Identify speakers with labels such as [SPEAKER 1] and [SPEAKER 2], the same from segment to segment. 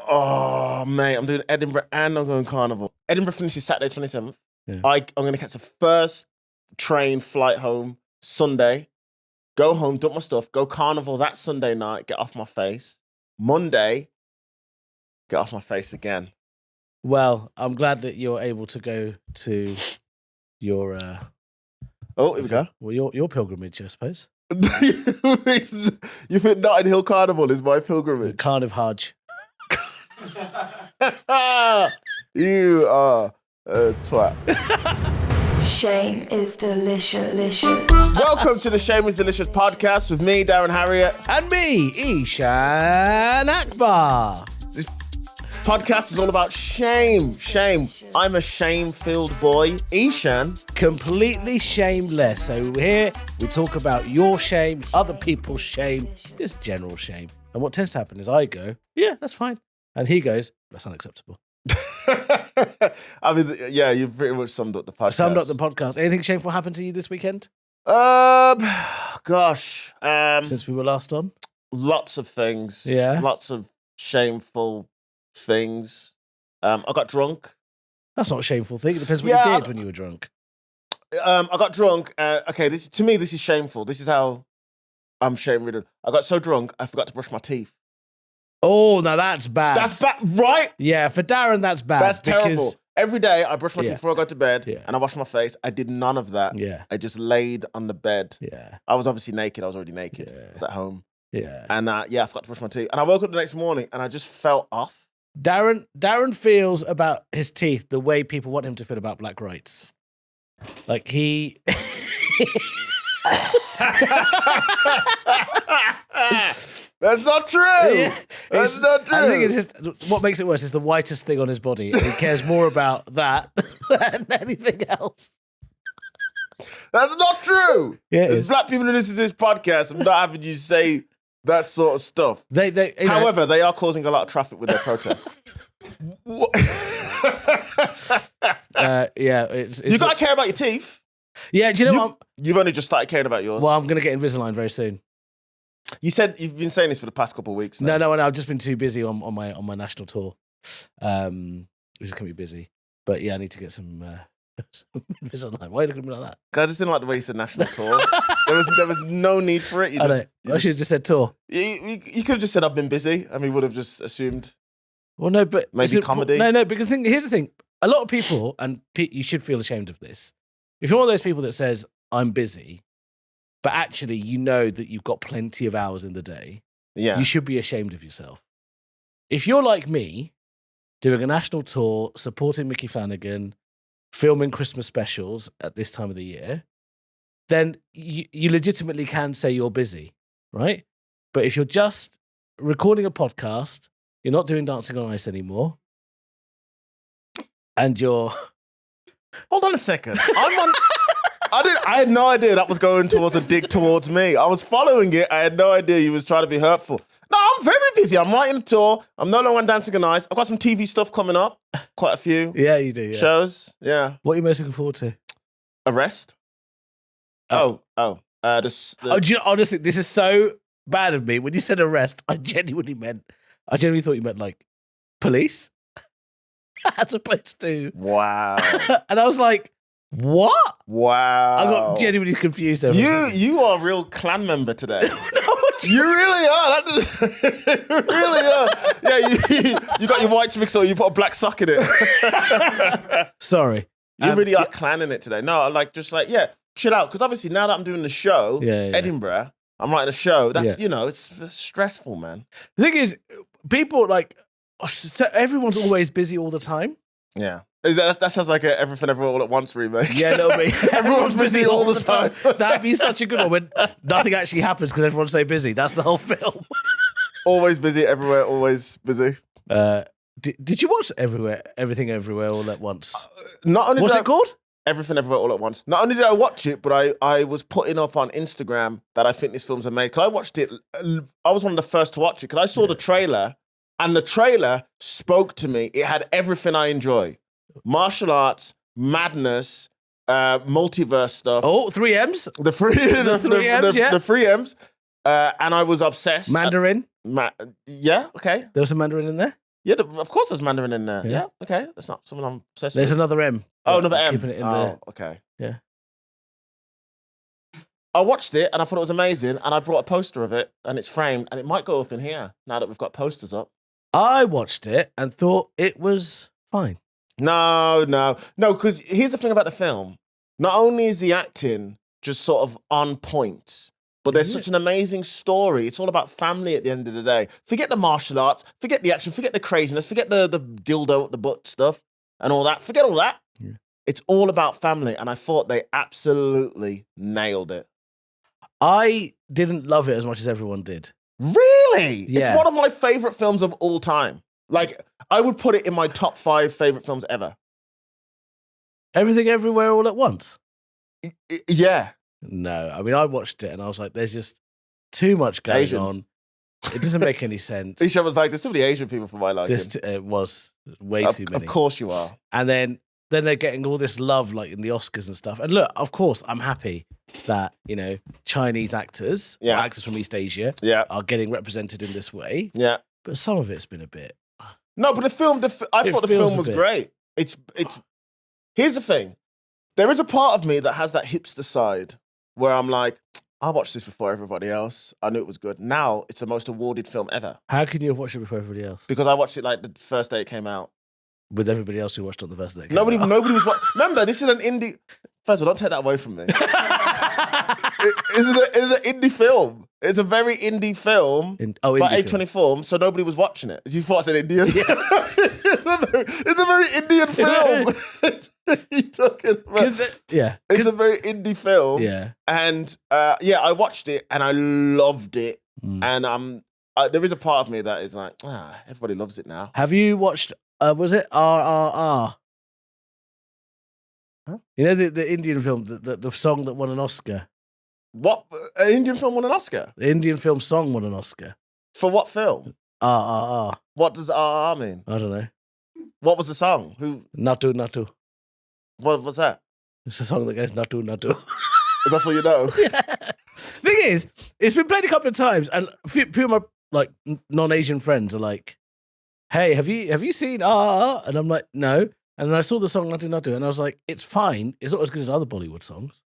[SPEAKER 1] Oh, mate, I'm doing Edinburgh and I'm going Carnival. Edinburgh finishes Saturday 27th.
[SPEAKER 2] Yeah.
[SPEAKER 1] I'm going to catch the first train flight home Sunday. Go home, dump my stuff, go Carnival that Sunday night, get off my face. Monday, get off my face again.
[SPEAKER 2] Well, I'm glad that you're able to go to your
[SPEAKER 1] Oh, here we go.
[SPEAKER 2] well, your pilgrimage, I suppose.
[SPEAKER 1] You think Notting Hill Carnival is my pilgrimage?
[SPEAKER 2] Carniv Hajj.
[SPEAKER 1] You are a twat.
[SPEAKER 3] Shame is delicious.
[SPEAKER 1] Welcome to the Shame is Delicious podcast with me, Darren Harriott.
[SPEAKER 2] And me, Eshaan Akbar.
[SPEAKER 1] This podcast is all about shame. Shame. I'm a shame-filled boy. Eshaan.
[SPEAKER 2] Completely shameless. So here we talk about your shame, other people's shame, just general shame. And what tends to happen is I go, yeah, that's fine. And he goes, that's unacceptable.
[SPEAKER 1] I mean, yeah, you've pretty much summed up the podcast.
[SPEAKER 2] Summed up the podcast. Anything shameful happened to you this weekend?
[SPEAKER 1] Gosh.
[SPEAKER 2] Since we were last on?
[SPEAKER 1] Lots of things.
[SPEAKER 2] Yeah.
[SPEAKER 1] Lots of shameful things. I got drunk.
[SPEAKER 2] That's not a shameful thing. It depends what
[SPEAKER 1] Yeah,
[SPEAKER 2] you did when you were drunk.
[SPEAKER 1] I got drunk. Okay, to me, this is shameful. This is how I'm shame-ridden. I got so drunk, I forgot to brush my teeth.
[SPEAKER 2] Oh, now that's bad.
[SPEAKER 1] That's bad, right?
[SPEAKER 2] Yeah, for Darren, that's bad.
[SPEAKER 1] That's terrible. Every day, I brush my
[SPEAKER 2] Yeah.
[SPEAKER 1] teeth before I go to bed,
[SPEAKER 2] Yeah.
[SPEAKER 1] and I wash my face. I did none of that.
[SPEAKER 2] Yeah,
[SPEAKER 1] I just laid on the bed.
[SPEAKER 2] yeah,
[SPEAKER 1] I was obviously naked. I was already naked.
[SPEAKER 2] Yeah.
[SPEAKER 1] I was at home.
[SPEAKER 2] yeah.
[SPEAKER 1] And I forgot to brush my teeth. And I woke up the next morning, and I just felt off.
[SPEAKER 2] Darren feels about his teeth the way people want him to feel about black rights. Like he...
[SPEAKER 1] That's not true.
[SPEAKER 2] Yeah,
[SPEAKER 1] That's not true.
[SPEAKER 2] I think it's just what makes it worse is the whitest thing on his body. And he cares more about that than anything else.
[SPEAKER 1] That's not true.
[SPEAKER 2] Yeah, it
[SPEAKER 1] There's
[SPEAKER 2] is.
[SPEAKER 1] black people who listen to this podcast. I'm not having you say that sort of stuff.
[SPEAKER 2] They you know,
[SPEAKER 1] However, they are causing a lot of traffic with their protests.
[SPEAKER 2] yeah, it's
[SPEAKER 1] You gotta care about your teeth.
[SPEAKER 2] yeah. Do you know what?
[SPEAKER 1] You've only just started caring about yours.
[SPEAKER 2] Well, I'm going to get Invisalign very soon.
[SPEAKER 1] You said you've been saying this for the past couple of weeks now.
[SPEAKER 2] No, I've just been too busy on my national tour. Which is going to be busy. But yeah, I need to get some Invisalign. Why are you looking at me like that?
[SPEAKER 1] 'Cause I just didn't like the way you said national tour. there was no need for it.
[SPEAKER 2] I should have just said tour.
[SPEAKER 1] You could have just said I've been busy, and we would have just assumed.
[SPEAKER 2] Well, no, but
[SPEAKER 1] Maybe comedy?
[SPEAKER 2] No, because here's the thing. A lot of people, and you should feel ashamed of this. If you're one of those people that says, I'm busy, but actually you know that you've got plenty of hours in the day,
[SPEAKER 1] Yeah.
[SPEAKER 2] you should be ashamed of yourself. If you're like me, doing a national tour, supporting Mickey Flanagan, filming Christmas specials at this time of the year, then you legitimately can say you're busy, right? But if you're just recording a podcast, you're not doing Dancing on Ice anymore, and you're...
[SPEAKER 1] Hold on a second. I had no idea that was going towards a dig towards me. I was following it. I had no idea you was trying to be hurtful. No, I'm very busy. I'm writing a tour. I'm no longer on Dancing on Ice. I've got some TV stuff coming up. Quite a few
[SPEAKER 2] Yeah, you do, yeah.
[SPEAKER 1] shows. Yeah.
[SPEAKER 2] What are you most looking forward to?
[SPEAKER 1] Arrest. Oh. Do
[SPEAKER 2] you know, honestly, this is so bad of me. When you said arrest, I genuinely thought you meant like police as opposed to...
[SPEAKER 1] Wow.
[SPEAKER 2] And I was like, what?
[SPEAKER 1] Wow.
[SPEAKER 2] I got genuinely confused there.
[SPEAKER 1] You are a real clan member today. You really are. You really are. Yeah, you got your white mix or you put a black sock in it.
[SPEAKER 2] Sorry.
[SPEAKER 1] You really are clanning it today. No, yeah, chill out. Because obviously now that I'm doing the show,
[SPEAKER 2] Yeah.
[SPEAKER 1] Edinburgh, I'm writing a show. That's,
[SPEAKER 2] Yeah.
[SPEAKER 1] it's stressful, man.
[SPEAKER 2] The thing is, people everyone's always busy all the time.
[SPEAKER 1] Yeah. That sounds like a Everything Everywhere All at Once remake.
[SPEAKER 2] Yeah, no, but
[SPEAKER 1] Everyone's busy all the time.
[SPEAKER 2] That'd be such a good one when nothing actually happens because everyone's so busy. That's the whole film.
[SPEAKER 1] Always busy, everywhere, always busy.
[SPEAKER 2] Did you watch Everything Everywhere All at Once?
[SPEAKER 1] Not only
[SPEAKER 2] What's
[SPEAKER 1] did
[SPEAKER 2] it called?
[SPEAKER 1] Everything Everywhere All at Once. Not only did I watch it, but I was putting up on Instagram that I think this film's amazing. Because I watched it, I was one of the first to watch it because I saw the trailer, and the trailer spoke to me. It had everything I enjoy. Martial arts, madness, multiverse stuff.
[SPEAKER 2] Oh, 3Ms?
[SPEAKER 1] The three
[SPEAKER 2] M's, yeah.
[SPEAKER 1] The 3Ms. And I was obsessed.
[SPEAKER 2] Mandarin?
[SPEAKER 1] Yeah, okay.
[SPEAKER 2] There was some Mandarin in there?
[SPEAKER 1] Yeah, of course there's Mandarin in there. Yeah, okay. That's not something I'm obsessed
[SPEAKER 2] There's
[SPEAKER 1] with.
[SPEAKER 2] another M.
[SPEAKER 1] Oh, another M.
[SPEAKER 2] Keeping it in there.
[SPEAKER 1] Okay.
[SPEAKER 2] Yeah.
[SPEAKER 1] I watched it and I thought it was amazing, and I brought a poster of it, and it's framed, and it might go up in here now that we've got posters up.
[SPEAKER 2] I watched it and thought it was fine.
[SPEAKER 1] No, because here's the thing about the film. Not only is the acting just sort of on point, but there's such an amazing story. It's all about family at the end of the day. Forget the martial arts, forget the action, forget the craziness, forget the dildo at the butt stuff and all that. Forget all that. Yeah. It's all about family, and I thought they absolutely nailed it.
[SPEAKER 2] I didn't love it as much as everyone did.
[SPEAKER 1] Really?
[SPEAKER 2] Yeah.
[SPEAKER 1] It's one of my favorite films of all time. Like, I would put it in my top 5 favorite films ever.
[SPEAKER 2] Everything Everywhere All at Once?
[SPEAKER 1] Yeah.
[SPEAKER 2] No, I mean, I watched it and I was like, there's just too much going on. It doesn't make any sense.
[SPEAKER 1] Ishaan was like, there's too many Asian people for my liking.
[SPEAKER 2] It was way too many.
[SPEAKER 1] Of course you are.
[SPEAKER 2] And then they're getting all this love, like in the Oscars and stuff. And look, of course, I'm happy that, Chinese actors, or actors from East Asia, are getting represented in this way.
[SPEAKER 1] Yeah.
[SPEAKER 2] But some of it's been a bit.
[SPEAKER 1] No, but I thought the film was great. It's. Here's the thing. There is a part of me that has that hipster side where I'm like, I watched this before everybody else. I knew it was good. Now it's the most awarded film ever.
[SPEAKER 2] How can you have watched it before everybody else?
[SPEAKER 1] Because I watched it like the first day it came out.
[SPEAKER 2] With everybody else who watched it on the first day.
[SPEAKER 1] Nobody was watching. Remember, this is an indie. First of all, don't take that away from me. It's an indie film. It's a very indie film by A24, so nobody was watching it. You thought I said Indian? Yeah. it's a very Indian film. You talking about? It's a very indie film.
[SPEAKER 2] Yeah.
[SPEAKER 1] And I watched it and I loved it. And there is a part of me that is like, everybody loves it now.
[SPEAKER 2] Have you watched? Was it RRR?
[SPEAKER 1] Huh?
[SPEAKER 2] You know the Indian film, the song that won an Oscar.
[SPEAKER 1] What? An Indian film won an Oscar?
[SPEAKER 2] The Indian film song won an Oscar.
[SPEAKER 1] For what film?
[SPEAKER 2] RRR.
[SPEAKER 1] What does RRR mean?
[SPEAKER 2] I don't know.
[SPEAKER 1] What was the song? Who?
[SPEAKER 2] Natu.
[SPEAKER 1] What was that?
[SPEAKER 2] It's a song that goes Natu.
[SPEAKER 1] That's what you know?
[SPEAKER 2] Yeah. Thing is, it's been played a couple of times, and a few of my non-Asian friends are like, hey, have you seen RRR? And I'm like, no. And then I saw the song Natu, and I was like, it's fine. It's not as good as other Bollywood songs.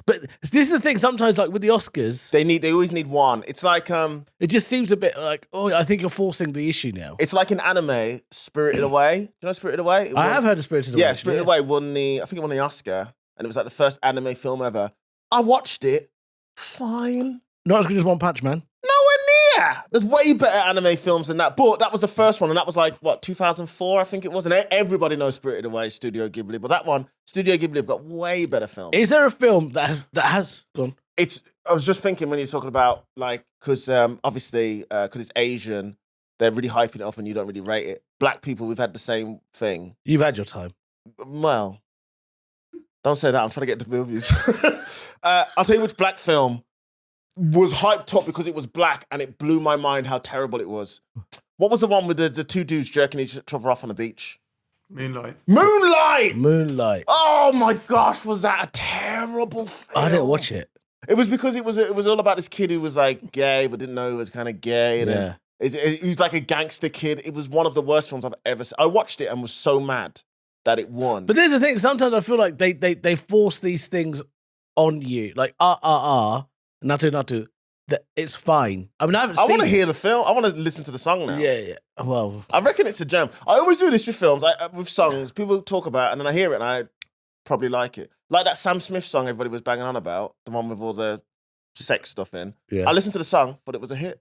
[SPEAKER 2] But this is the thing. Sometimes, like with the Oscars,
[SPEAKER 1] they always need one. It's like
[SPEAKER 2] it just seems a bit like, I think you're forcing the issue now.
[SPEAKER 1] It's like an anime, Spirited Away. Do you know Spirited Away?
[SPEAKER 2] I have heard of Spirited Away.
[SPEAKER 1] Yeah, Spirited Away won the Oscar, and it was like the first anime film ever. I watched it. Fine.
[SPEAKER 2] Not as good as One Punch Man.
[SPEAKER 1] Nowhere near. There's way better anime films than that. But that was the first one, and that was like, 2004, I think it was. And everybody knows Spirited Away, Studio Ghibli. But that one, Studio Ghibli have got way better films.
[SPEAKER 2] Is there a film that has gone?
[SPEAKER 1] I was just thinking when you're talking about, because obviously, because it's Asian, they're really hyping it up and you don't really rate it. Black people, we've had the same thing.
[SPEAKER 2] You've had your time.
[SPEAKER 1] Well, don't say that. I'm trying to get into movies. I'll tell you which black film was hyped up because it was black and it blew my mind how terrible it was. What was the one with the two dudes jerking each other off on the beach?
[SPEAKER 4] Moonlight.
[SPEAKER 1] Oh my gosh, was that a terrible film?
[SPEAKER 2] I didn't watch it.
[SPEAKER 1] It was because it was all about this kid who was like gay but didn't know he was kind of gay. And he was like a gangster kid. It was one of the worst films I've ever seen. I watched it and was so mad that it won.
[SPEAKER 2] But there's the thing. Sometimes I feel like they force these things on you, like Natu. That it's fine. I mean, I want
[SPEAKER 1] to hear the film. I want to listen to the song now.
[SPEAKER 2] Yeah. Well,
[SPEAKER 1] I reckon it's a gem. I always do this with films, with songs. People talk about it, and then I hear it, and I probably like it. Like that Sam Smith song everybody was banging on about, the one with all the sex stuff in.
[SPEAKER 2] Yeah.
[SPEAKER 1] I listened to the song, but it was a hit.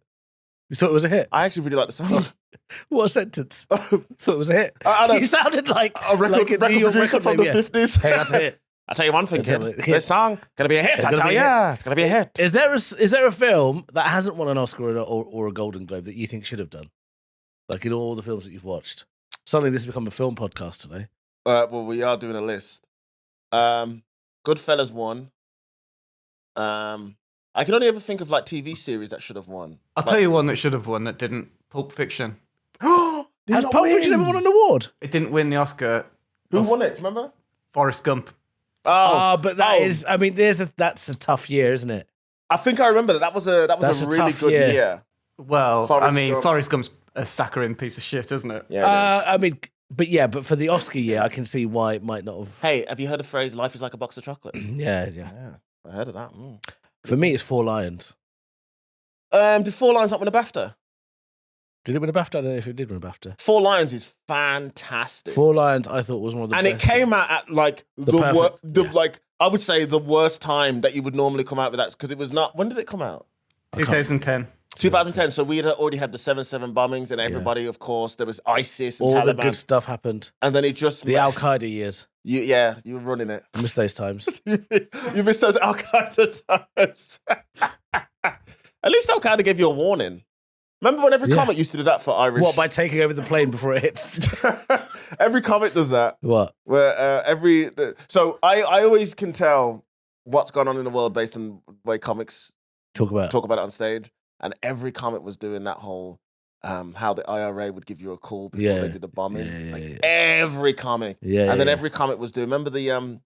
[SPEAKER 2] You thought it was a hit?
[SPEAKER 1] I actually really like the song.
[SPEAKER 2] What a sentence. Thought it was a hit.
[SPEAKER 1] You
[SPEAKER 2] sounded like
[SPEAKER 1] a record producer from the 50s.
[SPEAKER 2] Hey, that's a hit.
[SPEAKER 1] I'll tell you one thing, kid. This song gonna be a hit. I tell you, it's gonna be a hit.
[SPEAKER 2] Is there a film that hasn't won an Oscar or a Golden Globe that you think should have done? Like in all the films that you've watched. Suddenly this has become a film podcast today.
[SPEAKER 1] Well, we are doing a list. Goodfellas won. I can only ever think of like TV series that should have won.
[SPEAKER 4] I'll tell you one that should have won that didn't. Pulp Fiction.
[SPEAKER 2] Has Pulp Fiction ever won an award?
[SPEAKER 4] It didn't win the Oscar.
[SPEAKER 1] Who won it? Remember?
[SPEAKER 4] Forrest Gump.
[SPEAKER 2] But that is. I mean, that's a tough year, isn't it?
[SPEAKER 1] I think I remember that. That was a really good year.
[SPEAKER 4] Well, Forrest Gump's a saccharine piece of shit, isn't it?
[SPEAKER 1] Yeah, it is.
[SPEAKER 2] I mean, but for the Oscar year, I can see why it might not have.
[SPEAKER 1] Hey, have you heard the phrase "life is like a box of chocolates"?
[SPEAKER 2] Yeah.
[SPEAKER 1] Yeah, I heard of that.
[SPEAKER 2] For me, it's Four Lions.
[SPEAKER 1] Did Four Lions not win a BAFTA?
[SPEAKER 2] Did it win a BAFTA? I don't know if it did win a BAFTA.
[SPEAKER 1] Four Lions is fantastic.
[SPEAKER 2] Four Lions, I thought was one of the
[SPEAKER 1] and
[SPEAKER 2] best.
[SPEAKER 1] it came out at like
[SPEAKER 2] perfect- yeah.
[SPEAKER 1] like I would say the worst time that you would normally come out with that because it was not. When did it come out?
[SPEAKER 4] 2010.
[SPEAKER 1] 2010. So we had already had the 7/7 bombings, and everybody, of course, there was ISIS and
[SPEAKER 2] all the
[SPEAKER 1] Taliban,
[SPEAKER 2] good stuff happened.
[SPEAKER 1] and then it just
[SPEAKER 2] The Al Qaeda years.
[SPEAKER 1] you were running it.
[SPEAKER 2] I miss those times.
[SPEAKER 1] You missed those Al Qaeda times. At least Al Qaeda gave you a warning. Remember when every comic used to do that for Irish?
[SPEAKER 2] What, by taking over the plane before it hits?
[SPEAKER 1] Every comic does that.
[SPEAKER 2] What?
[SPEAKER 1] Where so I always can tell what's going on in the world based on the way comics
[SPEAKER 2] Talk about
[SPEAKER 1] it on stage, and every comic was doing that whole how the IRA would give you a call before they did the bombing. Every comic, and then every comic was doing. Remember the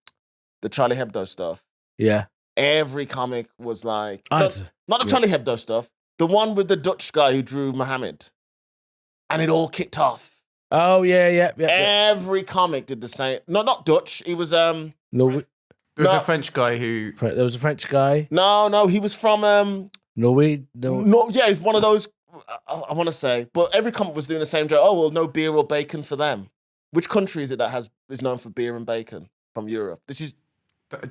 [SPEAKER 1] Charlie Hebdo stuff?
[SPEAKER 2] Yeah.
[SPEAKER 1] Every comic was like not the Charlie Hebdo stuff. The one with the Dutch guy who drew Muhammad, and it all kicked off.
[SPEAKER 2] Oh yeah.
[SPEAKER 1] Every comic did the same. No, not Dutch. He was
[SPEAKER 2] No,
[SPEAKER 4] There was a French guy who.
[SPEAKER 2] there was a French guy.
[SPEAKER 1] No, he was from
[SPEAKER 2] Norway.
[SPEAKER 1] No, yeah, he's one of those. I want to say, but every comic was doing the same joke. Oh well, no beer or bacon for them. Which country is it that is known for beer and bacon from Europe? This is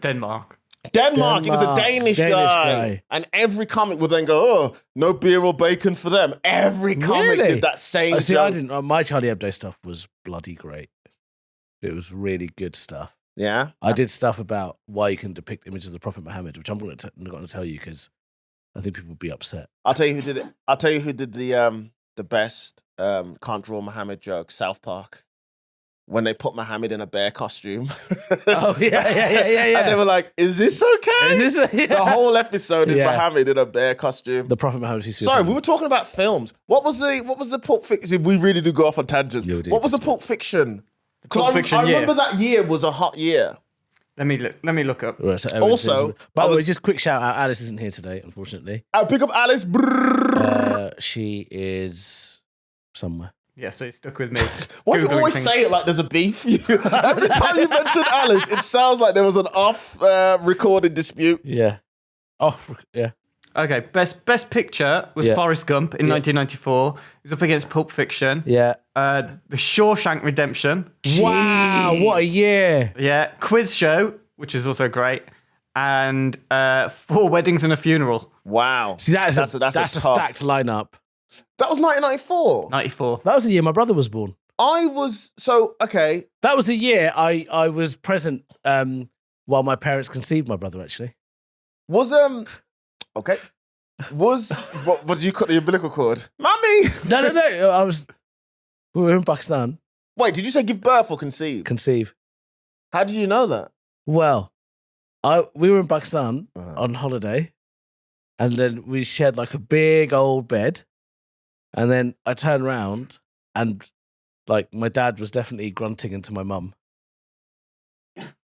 [SPEAKER 4] Denmark.
[SPEAKER 1] Denmark. It was a Danish guy. And every comic would then go, oh, no beer or bacon for them. Every comic did that same
[SPEAKER 2] See,
[SPEAKER 1] joke.
[SPEAKER 2] I didn't. My Charlie Hebdo stuff was bloody great. It was really good stuff.
[SPEAKER 1] Yeah,
[SPEAKER 2] I did stuff about why you can depict images of the Prophet Muhammad, which I'm not going to tell you because I think people would be upset.
[SPEAKER 1] I'll tell you who did it. I'll tell you who did the best can't draw Muhammad joke. South Park. When they put Muhammad in a bear costume.
[SPEAKER 2] Oh, yeah.
[SPEAKER 1] And they were like, is this okay?
[SPEAKER 2] Is this
[SPEAKER 1] The whole episode is Muhammad in a bear costume.
[SPEAKER 2] The Prophet Muhammad.
[SPEAKER 1] Sorry, we were talking about films. What was the Pulp Fiction? We really do go off on tangents. What was the Pulp Fiction? I remember that year was a hot year.
[SPEAKER 4] Let me look up.
[SPEAKER 2] Right, so
[SPEAKER 1] Also,
[SPEAKER 2] by the way, just quick shout out. Alice isn't here today, unfortunately.
[SPEAKER 1] I'll pick up Alice.
[SPEAKER 2] She is somewhere.
[SPEAKER 4] Yeah, so stuck with me.
[SPEAKER 1] Why do you always say it like there's a beef? Every time you mention Alice, it sounds like there was an off-recorded dispute.
[SPEAKER 2] Yeah. Yeah.
[SPEAKER 4] Okay, best picture was Forrest Gump in 1994. He was up against Pulp Fiction.
[SPEAKER 2] Yeah.
[SPEAKER 4] The Shawshank Redemption.
[SPEAKER 2] Wow, what a year.
[SPEAKER 4] Yeah, Quiz Show, which is also great, and 4 Weddings and a Funeral.
[SPEAKER 1] Wow.
[SPEAKER 2] See, that's a
[SPEAKER 1] tough.
[SPEAKER 2] stacked lineup.
[SPEAKER 1] That was 1994.
[SPEAKER 4] 94.
[SPEAKER 2] That was the year my brother was born.
[SPEAKER 1] Okay.
[SPEAKER 2] That was the year I was present while my parents conceived my brother, actually.
[SPEAKER 1] Okay. What did you cut the umbilical cord? Mummy!
[SPEAKER 2] No. We were in Pakistan.
[SPEAKER 1] Wait, did you say give birth or conceive?
[SPEAKER 2] Conceive.
[SPEAKER 1] How did you know that?
[SPEAKER 2] Well, we were in Pakistan on holiday, and then we shared like a big old bed, and then I turned around and like my dad was definitely grunting into my mum.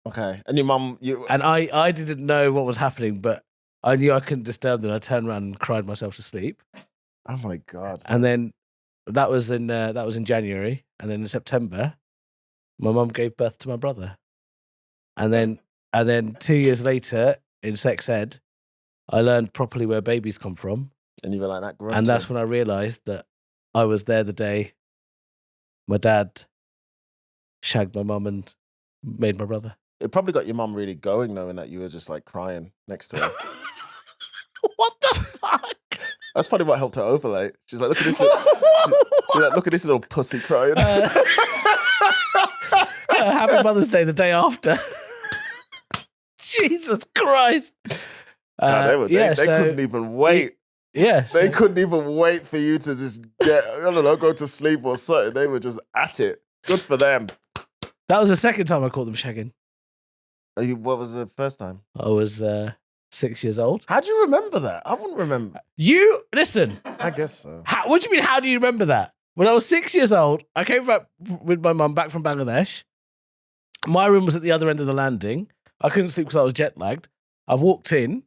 [SPEAKER 1] Okay, and your mum,
[SPEAKER 2] and I didn't know what was happening, but I knew I couldn't disturb them. I turned around and cried myself to sleep.
[SPEAKER 1] Oh my God!
[SPEAKER 2] And then that was in January, and then in September, my mum gave birth to my brother, and then 2 years later in sex ed, I learned properly where babies come from,
[SPEAKER 1] and you were like that,
[SPEAKER 2] and that's when I realised that I was there the day my dad shagged my mum and made my brother.
[SPEAKER 1] It probably got your mum really going, knowing that you were just like crying next to her. What the fuck? That's probably what helped her ovulate. She's like, look at this. She's like, look at this little pussy crying.
[SPEAKER 2] Happy Mother's Day the day after. Jesus Christ.
[SPEAKER 1] No, they couldn't even wait. They couldn't even wait for you to just go to sleep or something. They were just at it. Good for them.
[SPEAKER 2] That was the second time I caught them shagging.
[SPEAKER 1] What was the first time?
[SPEAKER 2] I was 6 years old.
[SPEAKER 1] How do you remember that? I wouldn't remember.
[SPEAKER 2] You, listen.
[SPEAKER 1] I guess so.
[SPEAKER 2] What do you mean, how do you remember that? When I was 6 years old, I came back with my mum back from Bangladesh. My room was at the other end of the landing. I couldn't sleep because I was jet lagged. I walked in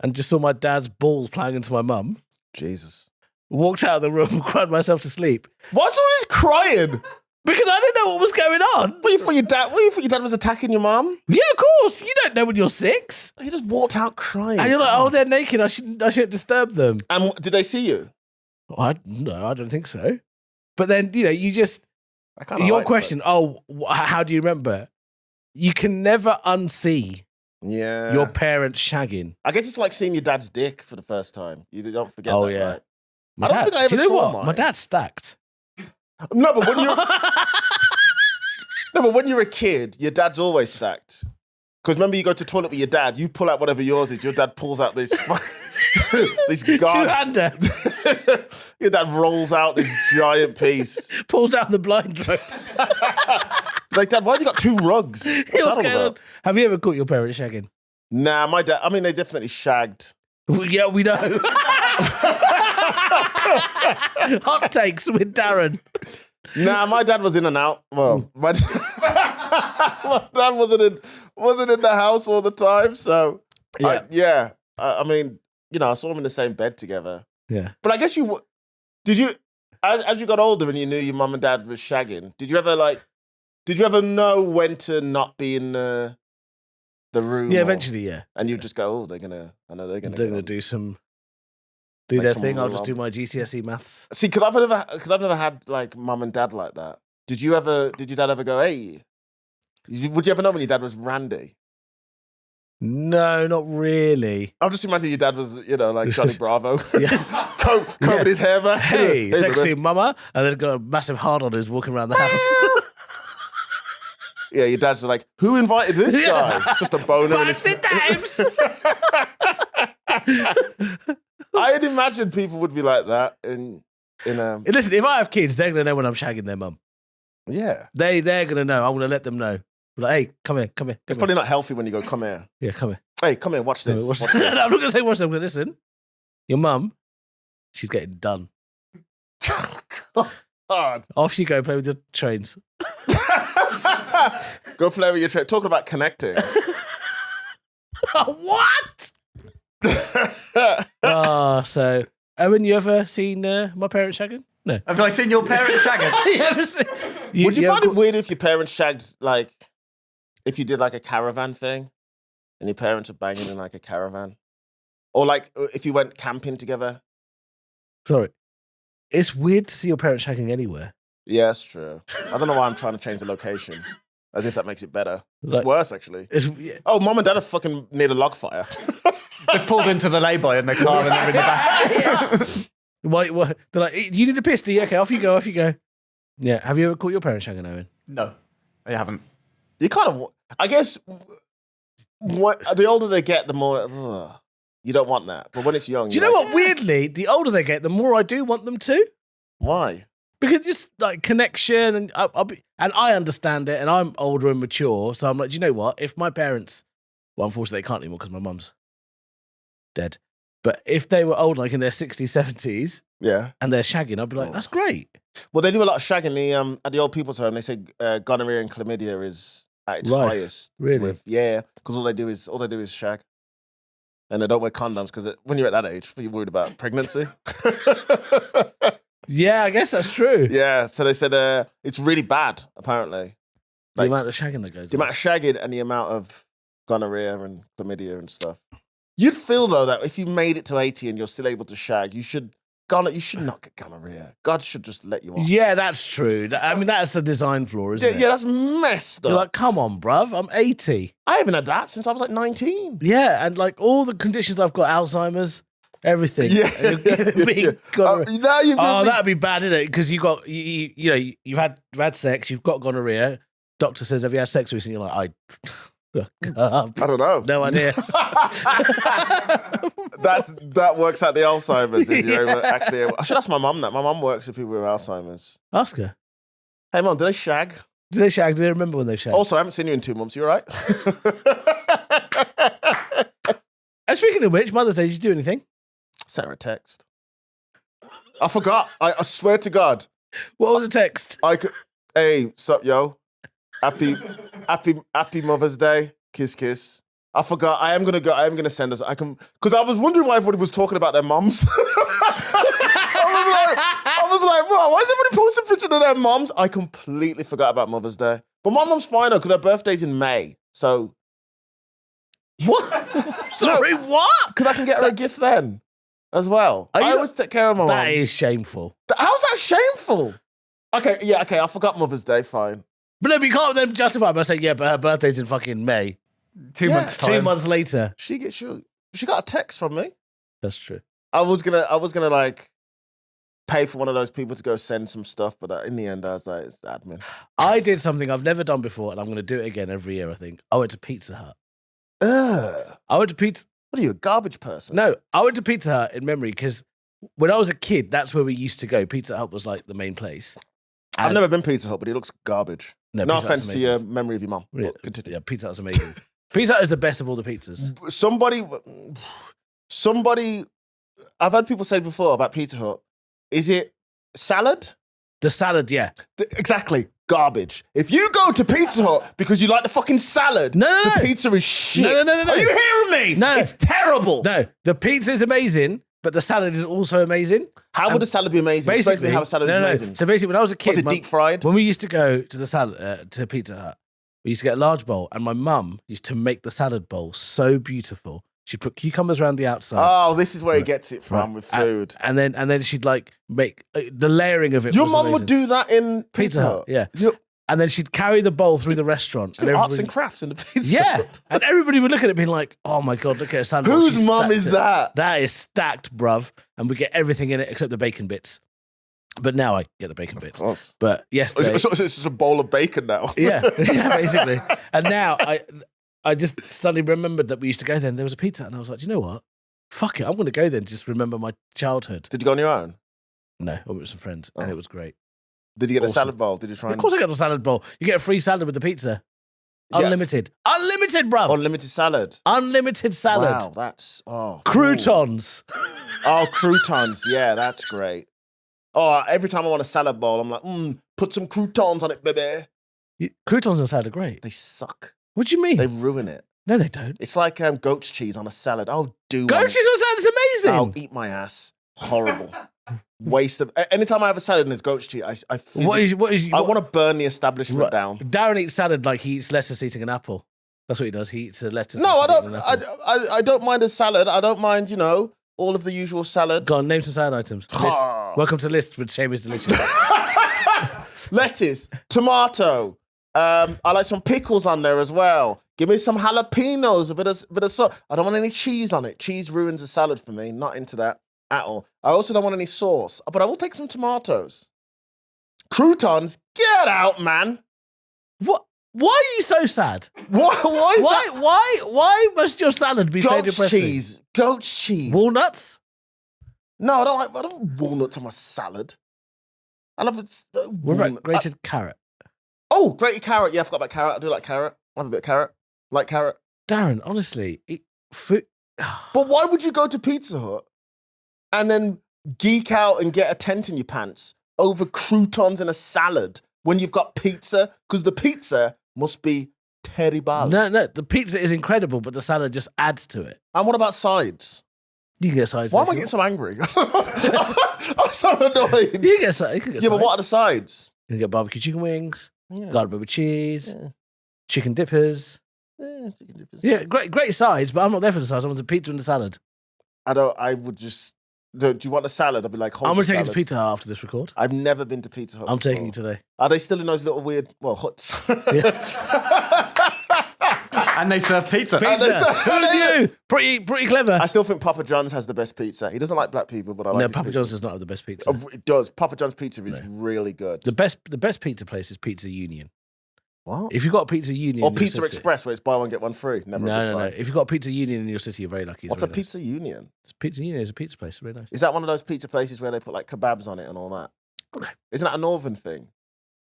[SPEAKER 2] and just saw my dad's balls playing into my mum.
[SPEAKER 1] Jesus.
[SPEAKER 2] walked out of the room, cried myself to sleep.
[SPEAKER 1] What's all this crying?
[SPEAKER 2] Because I didn't know what was going on.
[SPEAKER 1] What you thought your dad was attacking your mum?
[SPEAKER 2] Yeah, of course. You don't know when you're 6.
[SPEAKER 1] He just walked out crying.
[SPEAKER 2] And you're like, oh, they're naked. I shouldn't disturb them.
[SPEAKER 1] And did they see you?
[SPEAKER 2] No, I don't think so. But then, you just,
[SPEAKER 1] I kinda
[SPEAKER 2] your
[SPEAKER 1] like
[SPEAKER 2] question, how do you remember? You can never unsee your parents shagging.
[SPEAKER 1] I guess it's like seeing your dad's dick for the first time. You don't forget that, right?
[SPEAKER 2] My
[SPEAKER 1] I don't
[SPEAKER 2] dad,
[SPEAKER 1] think I ever
[SPEAKER 2] do you know
[SPEAKER 1] saw
[SPEAKER 2] what?
[SPEAKER 1] mine.
[SPEAKER 2] My dad's stacked.
[SPEAKER 1] No, but when you're when you're a kid, your dad's always stacked. Because remember, you go to the toilet with your dad, you pull out whatever yours is. Your dad pulls out this this guard.
[SPEAKER 2] Two-hander.
[SPEAKER 1] Your dad rolls out this giant piece.
[SPEAKER 2] Pulls down the blind rope.
[SPEAKER 1] Like, Dad, why have you got 2 rugs? What's that all about?
[SPEAKER 2] Have you ever caught your parents shagging?
[SPEAKER 1] Nah, my dad. I mean, they definitely shagged.
[SPEAKER 2] Yeah, we know. Hot takes with Darren.
[SPEAKER 1] Nah, my dad was in and out. Well, my dad wasn't in the house all the time. So, I mean, I saw them in the same bed together.
[SPEAKER 2] Yeah.
[SPEAKER 1] But I guess did you, as you got older and you knew your mum and dad was shagging, did you ever know when to not be in the room?
[SPEAKER 2] Yeah, eventually, yeah.
[SPEAKER 1] And you just go, they're gonna
[SPEAKER 2] do
[SPEAKER 1] Make
[SPEAKER 2] their
[SPEAKER 1] some
[SPEAKER 2] thing. I'll
[SPEAKER 1] rule
[SPEAKER 2] just
[SPEAKER 1] on.
[SPEAKER 2] do my GCSE maths.
[SPEAKER 1] See, because I've never had like mum and dad like that. Did your dad ever go, hey? Would you ever know when your dad was randy?
[SPEAKER 2] No, not really.
[SPEAKER 1] I'll just imagine your dad was, like Johnny Bravo.
[SPEAKER 2] Yeah.
[SPEAKER 1] Covered his hair back.
[SPEAKER 2] Hey, sexy
[SPEAKER 1] brother.
[SPEAKER 2] mama. And then got a massive hard on who's walking around the house.
[SPEAKER 1] Yeah, your dad's like, who invited this guy? Just a boner in his
[SPEAKER 2] times.
[SPEAKER 1] I'd imagine people would be like that in
[SPEAKER 2] Listen, if I have kids, they're going to know when I'm shagging their mum.
[SPEAKER 1] yeah.
[SPEAKER 2] They're going to know. I'm going to let them know. Like, hey, come here.
[SPEAKER 1] It's probably not healthy when you go, come here.
[SPEAKER 2] Yeah, come here.
[SPEAKER 1] Hey, come here, watch this. Watch this.
[SPEAKER 2] I'm not going to say watch this. I'm going to listen. Your mum, she's getting done.
[SPEAKER 1] God.
[SPEAKER 2] Off you go, play with the trains.
[SPEAKER 1] Go play with your train. Talking about connecting.
[SPEAKER 2] What? So, Owen, you ever seen my parents shagging? No.
[SPEAKER 4] Have I seen your parents shagging?
[SPEAKER 2] You ever seen?
[SPEAKER 1] Would you find it weird if your parents shagged, like, if you did like a caravan thing and your parents are banging in like a caravan? Or like if you went camping together?
[SPEAKER 2] Sorry. It's weird to see your parents shagging anywhere.
[SPEAKER 1] Yeah, that's true. I don't know why I'm trying to change the location. As if that makes it better. It's
[SPEAKER 2] Like-
[SPEAKER 1] worse, actually.
[SPEAKER 2] Yeah.
[SPEAKER 1] Oh, mum and dad are fucking near the log fire.
[SPEAKER 4] They pulled into the lay-by in their car and they're in the back.
[SPEAKER 2] Why? They're like, you need a piss, do you? Okay, off you go. Yeah. Have you ever caught your parents shagging, Owen?
[SPEAKER 4] No, I haven't.
[SPEAKER 1] You kind of, I guess, the older they get, the more, you don't want that. But when it's young,
[SPEAKER 2] Do you know what? Weirdly, the older they get, the more I do want them to.
[SPEAKER 1] Why?
[SPEAKER 2] Because just like connection, and I understand it, and I'm older and mature, so I'm like, do you know what? If my parents, well, unfortunately they can't anymore because my mum's dead, but if they were old, like in their 60s, 70s,
[SPEAKER 1] Yeah.
[SPEAKER 2] and they're shagging, I'd be like, that's great.
[SPEAKER 1] Well, they do a lot of shagging. At the old people's home, they say gonorrhea and chlamydia is at its
[SPEAKER 2] Rife.
[SPEAKER 1] highest.
[SPEAKER 2] Really?
[SPEAKER 1] Because all they do is shag, and they don't wear condoms because when you're at that age, you're worried about pregnancy.
[SPEAKER 2] Yeah, I guess that's true.
[SPEAKER 1] Yeah, so they said it's really bad. Apparently,
[SPEAKER 2] The
[SPEAKER 1] like,
[SPEAKER 2] amount of shagging that goes
[SPEAKER 1] the amount of shagging and the amount of gonorrhea and chlamydia and stuff. You'd feel though that if you made it to 80 and you're still able to shag, you should not get gonorrhea. God should just let you off.
[SPEAKER 2] Yeah, that's true. I mean, that's the design flaw, isn't it?
[SPEAKER 1] Yeah, that's messed up.
[SPEAKER 2] You're like, come on, bruv, I'm 80.
[SPEAKER 1] I haven't had that since I was like 19.
[SPEAKER 2] Yeah, and like all the conditions I've got, Alzheimer's, everything.
[SPEAKER 1] Yeah,
[SPEAKER 2] And you're giving me gonorrhea.
[SPEAKER 1] Now you've
[SPEAKER 2] Oh, that'd be bad, isn't it? Because you've had sex, you've got gonorrhea. Doctor says, have you had sex recently? You're like,
[SPEAKER 1] I don't know.
[SPEAKER 2] no idea.
[SPEAKER 1] That works out the Alzheimer's. If you're actually I should ask my mum that. My mum works with people with Alzheimer's.
[SPEAKER 2] Ask her.
[SPEAKER 1] Hey, mum, do they shag?
[SPEAKER 2] Do they shag? Do they remember when they shagged?
[SPEAKER 1] Also, I haven't seen you in 2 months. You all right?
[SPEAKER 2] And speaking of which, Mother's Day, did you do anything?
[SPEAKER 1] Sent her a text. I forgot. I swear to God.
[SPEAKER 2] What was the text?
[SPEAKER 1] I could. Hey, sup, yo? Happy Mother's Day. Kiss, kiss. I forgot. I am gonna send us. I can because I was wondering why everybody was talking about their moms. I bro, why is everybody posting pictures of their moms? I completely forgot about Mother's Day. But my mom's fine though, because her birthday's in May. So.
[SPEAKER 2] What? Sorry, what?
[SPEAKER 1] Because I can get her a gift then as well. I always take care of my mom.
[SPEAKER 2] That is shameful.
[SPEAKER 1] How's that shameful? Okay, I forgot Mother's Day, fine.
[SPEAKER 2] But no, we can't then justify it by saying, yeah, but her birthday's in fucking May.
[SPEAKER 4] 2 months time.
[SPEAKER 2] 2 months later.
[SPEAKER 1] She got a text from me.
[SPEAKER 2] That's true.
[SPEAKER 1] I was gonna like pay for one of those people to go send some stuff, but in the end, I was like, it's admin.
[SPEAKER 2] I did something I've never done before, and I'm going to do it again every year, I think. I went to Pizza Hut. I went to Pizza...
[SPEAKER 1] What are you, a garbage person?
[SPEAKER 2] No, I went to Pizza Hut in memory because when I was a kid, that's where we used to go. Pizza Hut was like the main place.
[SPEAKER 1] I've never been Pizza Hut, but it looks garbage. No
[SPEAKER 2] Pizza Hut's
[SPEAKER 1] offense to
[SPEAKER 2] amazing.
[SPEAKER 1] your memory of your mum.
[SPEAKER 2] Yeah,
[SPEAKER 1] Continue.
[SPEAKER 2] yeah, Pizza Hut's amazing. Pizza Hut is the best of all the pizzas.
[SPEAKER 1] Somebody, I've heard people say before about Pizza Hut, is it salad?
[SPEAKER 2] The salad, yeah.
[SPEAKER 1] Exactly. Garbage. If you go to Pizza Hut because you like the fucking salad,
[SPEAKER 2] No.
[SPEAKER 1] the pizza is shit.
[SPEAKER 2] No.
[SPEAKER 1] Are you hearing me?
[SPEAKER 2] No.
[SPEAKER 1] It's terrible.
[SPEAKER 2] No, the pizza is amazing, but the salad is also amazing.
[SPEAKER 1] How would the salad be amazing? Explain to me how a salad is amazing.
[SPEAKER 2] So basically, when I was a kid,
[SPEAKER 1] Was it deep fried?
[SPEAKER 2] when we used to go to the salad to Pizza Hut, we used to get a large bowl, and my mum used to make the salad bowl so beautiful. She'd put cucumbers around the outside.
[SPEAKER 1] Oh, this is where he gets it from with food.
[SPEAKER 2] And then she'd like make the layering of it.
[SPEAKER 1] Your
[SPEAKER 2] was
[SPEAKER 1] mum
[SPEAKER 2] amazing.
[SPEAKER 1] would do that in Pizza Hut?
[SPEAKER 2] Yeah. And then she'd carry the bowl through the restaurant. And
[SPEAKER 1] Arts and crafts in the Pizza
[SPEAKER 2] yeah.
[SPEAKER 1] Hut.
[SPEAKER 2] And everybody would look at it being like, oh my God, look at a salad bowl.
[SPEAKER 1] Whose
[SPEAKER 2] She's
[SPEAKER 1] mum
[SPEAKER 2] stacked
[SPEAKER 1] is
[SPEAKER 2] it.
[SPEAKER 1] that?
[SPEAKER 2] That is stacked, bruv. And we get everything in it except the bacon bits. But now I get the bacon bits.
[SPEAKER 1] Of course.
[SPEAKER 2] But yesterday...
[SPEAKER 1] It's just a bowl of bacon now.
[SPEAKER 2] yeah, basically. And now I just suddenly remembered that we used to go there and there was a pizza. And I was like, do you know what? Fuck it. I'm going to go there and just remember my childhood.
[SPEAKER 1] Did you go on your own?
[SPEAKER 2] No, I went with some friends and it was great.
[SPEAKER 1] Did you get a
[SPEAKER 2] Awesome.
[SPEAKER 1] salad bowl? Did you try
[SPEAKER 2] Of course I got a salad bowl. You get a free salad with the pizza.
[SPEAKER 1] Yeah.
[SPEAKER 2] Unlimited. Unlimited, bruv.
[SPEAKER 1] Unlimited salad?
[SPEAKER 2] Unlimited salad.
[SPEAKER 1] Wow, that's...
[SPEAKER 2] Croutons.
[SPEAKER 1] Oh, croutons. Yeah, that's great. Oh, every time I want a salad bowl, I'm like, put some croutons on it, baby.
[SPEAKER 2] Croutons on salad are great.
[SPEAKER 1] They suck.
[SPEAKER 2] What do you mean?
[SPEAKER 1] They ruin it.
[SPEAKER 2] No, they don't.
[SPEAKER 1] It's like goat's cheese on a salad. I'll do
[SPEAKER 2] Goat cheese on salad is amazing.
[SPEAKER 1] I'll eat my ass. Horrible. Waste of... Anytime I have a salad and there's goat's cheese, I want to burn the establishment down.
[SPEAKER 2] Darren eats salad like he eats lettuce eating an apple. That's what he does. He eats a lettuce.
[SPEAKER 1] No, I
[SPEAKER 2] eating
[SPEAKER 1] don't.
[SPEAKER 2] an apple.
[SPEAKER 1] I don't mind a salad. I don't mind, all of the usual salads.
[SPEAKER 2] Go on, name some salad items. List. Welcome to List with Shame is Delicious.
[SPEAKER 1] Lettuce, tomato. I like some pickles on there as well. Give me some jalapenos, a bit of salt. I don't want any cheese on it. Cheese ruins a salad for me. Not into that at all. I also don't want any sauce, but I will take some tomatoes. Croutons, get out, man.
[SPEAKER 2] What? Why are you so sad?
[SPEAKER 1] Why
[SPEAKER 2] must your salad be so
[SPEAKER 1] goat's
[SPEAKER 2] depressing?
[SPEAKER 1] cheese? Goat's cheese.
[SPEAKER 2] Walnuts?
[SPEAKER 1] No, I don't want walnuts on my salad. I love it.
[SPEAKER 2] What about grated carrot?
[SPEAKER 1] Oh, grated carrot. Yeah, I forgot about carrot. I do like carrot. I have a bit of carrot. Like carrot.
[SPEAKER 2] Darren, honestly, food.
[SPEAKER 1] But why would you go to Pizza Hut and then geek out and get a tent in your pants over croutons and a salad when you've got pizza? Because the pizza must be terrible.
[SPEAKER 2] No, the pizza is incredible, but the salad just adds to it.
[SPEAKER 1] And what about sides?
[SPEAKER 2] You can get sides.
[SPEAKER 1] Why am I getting so angry? I'm so annoyed.
[SPEAKER 2] You can get sides.
[SPEAKER 1] Yeah, but what are the sides?
[SPEAKER 2] You can get barbecue chicken wings,
[SPEAKER 1] Yeah.
[SPEAKER 2] garlic with cheese,
[SPEAKER 1] Yeah.
[SPEAKER 2] chicken dippers.
[SPEAKER 1] Chicken dippers.
[SPEAKER 2] Yeah, great sides, but I'm not there for the sides. I want the pizza and the salad.
[SPEAKER 1] I would just... Do you want a salad? I'd be like, hold
[SPEAKER 2] I'm going
[SPEAKER 1] the
[SPEAKER 2] to take you to
[SPEAKER 1] salad.
[SPEAKER 2] Pizza Hut after this record.
[SPEAKER 1] I've never been to Pizza Hut
[SPEAKER 2] I'm
[SPEAKER 1] before.
[SPEAKER 2] taking you today.
[SPEAKER 1] Are they still in those little weird, huts?
[SPEAKER 4] And they serve pizza.
[SPEAKER 2] Who knew? Pretty clever.
[SPEAKER 1] I still think Papa John's has the best pizza. He doesn't like black people, but I like
[SPEAKER 2] No,
[SPEAKER 1] his
[SPEAKER 2] Papa
[SPEAKER 1] pizza.
[SPEAKER 2] John's does not have the best pizza.
[SPEAKER 1] Oh, it does. Papa John's pizza is really good.
[SPEAKER 2] The best pizza place is Pizza Union.
[SPEAKER 1] What?
[SPEAKER 2] If you've got a Pizza Union
[SPEAKER 1] Or
[SPEAKER 2] in your
[SPEAKER 1] Pizza
[SPEAKER 2] city-
[SPEAKER 1] Express, where it's buy one, get one free. Never a good
[SPEAKER 2] No.
[SPEAKER 1] sign.
[SPEAKER 2] If you've got a Pizza Union in your city, you're very lucky. It's
[SPEAKER 1] What's a
[SPEAKER 2] very nice.
[SPEAKER 1] Pizza Union?
[SPEAKER 2] Pizza Union is a pizza place. It's very nice.
[SPEAKER 1] Is that one of those pizza places where they put like kebabs on it and all that?
[SPEAKER 2] No.
[SPEAKER 1] Isn't that a northern thing?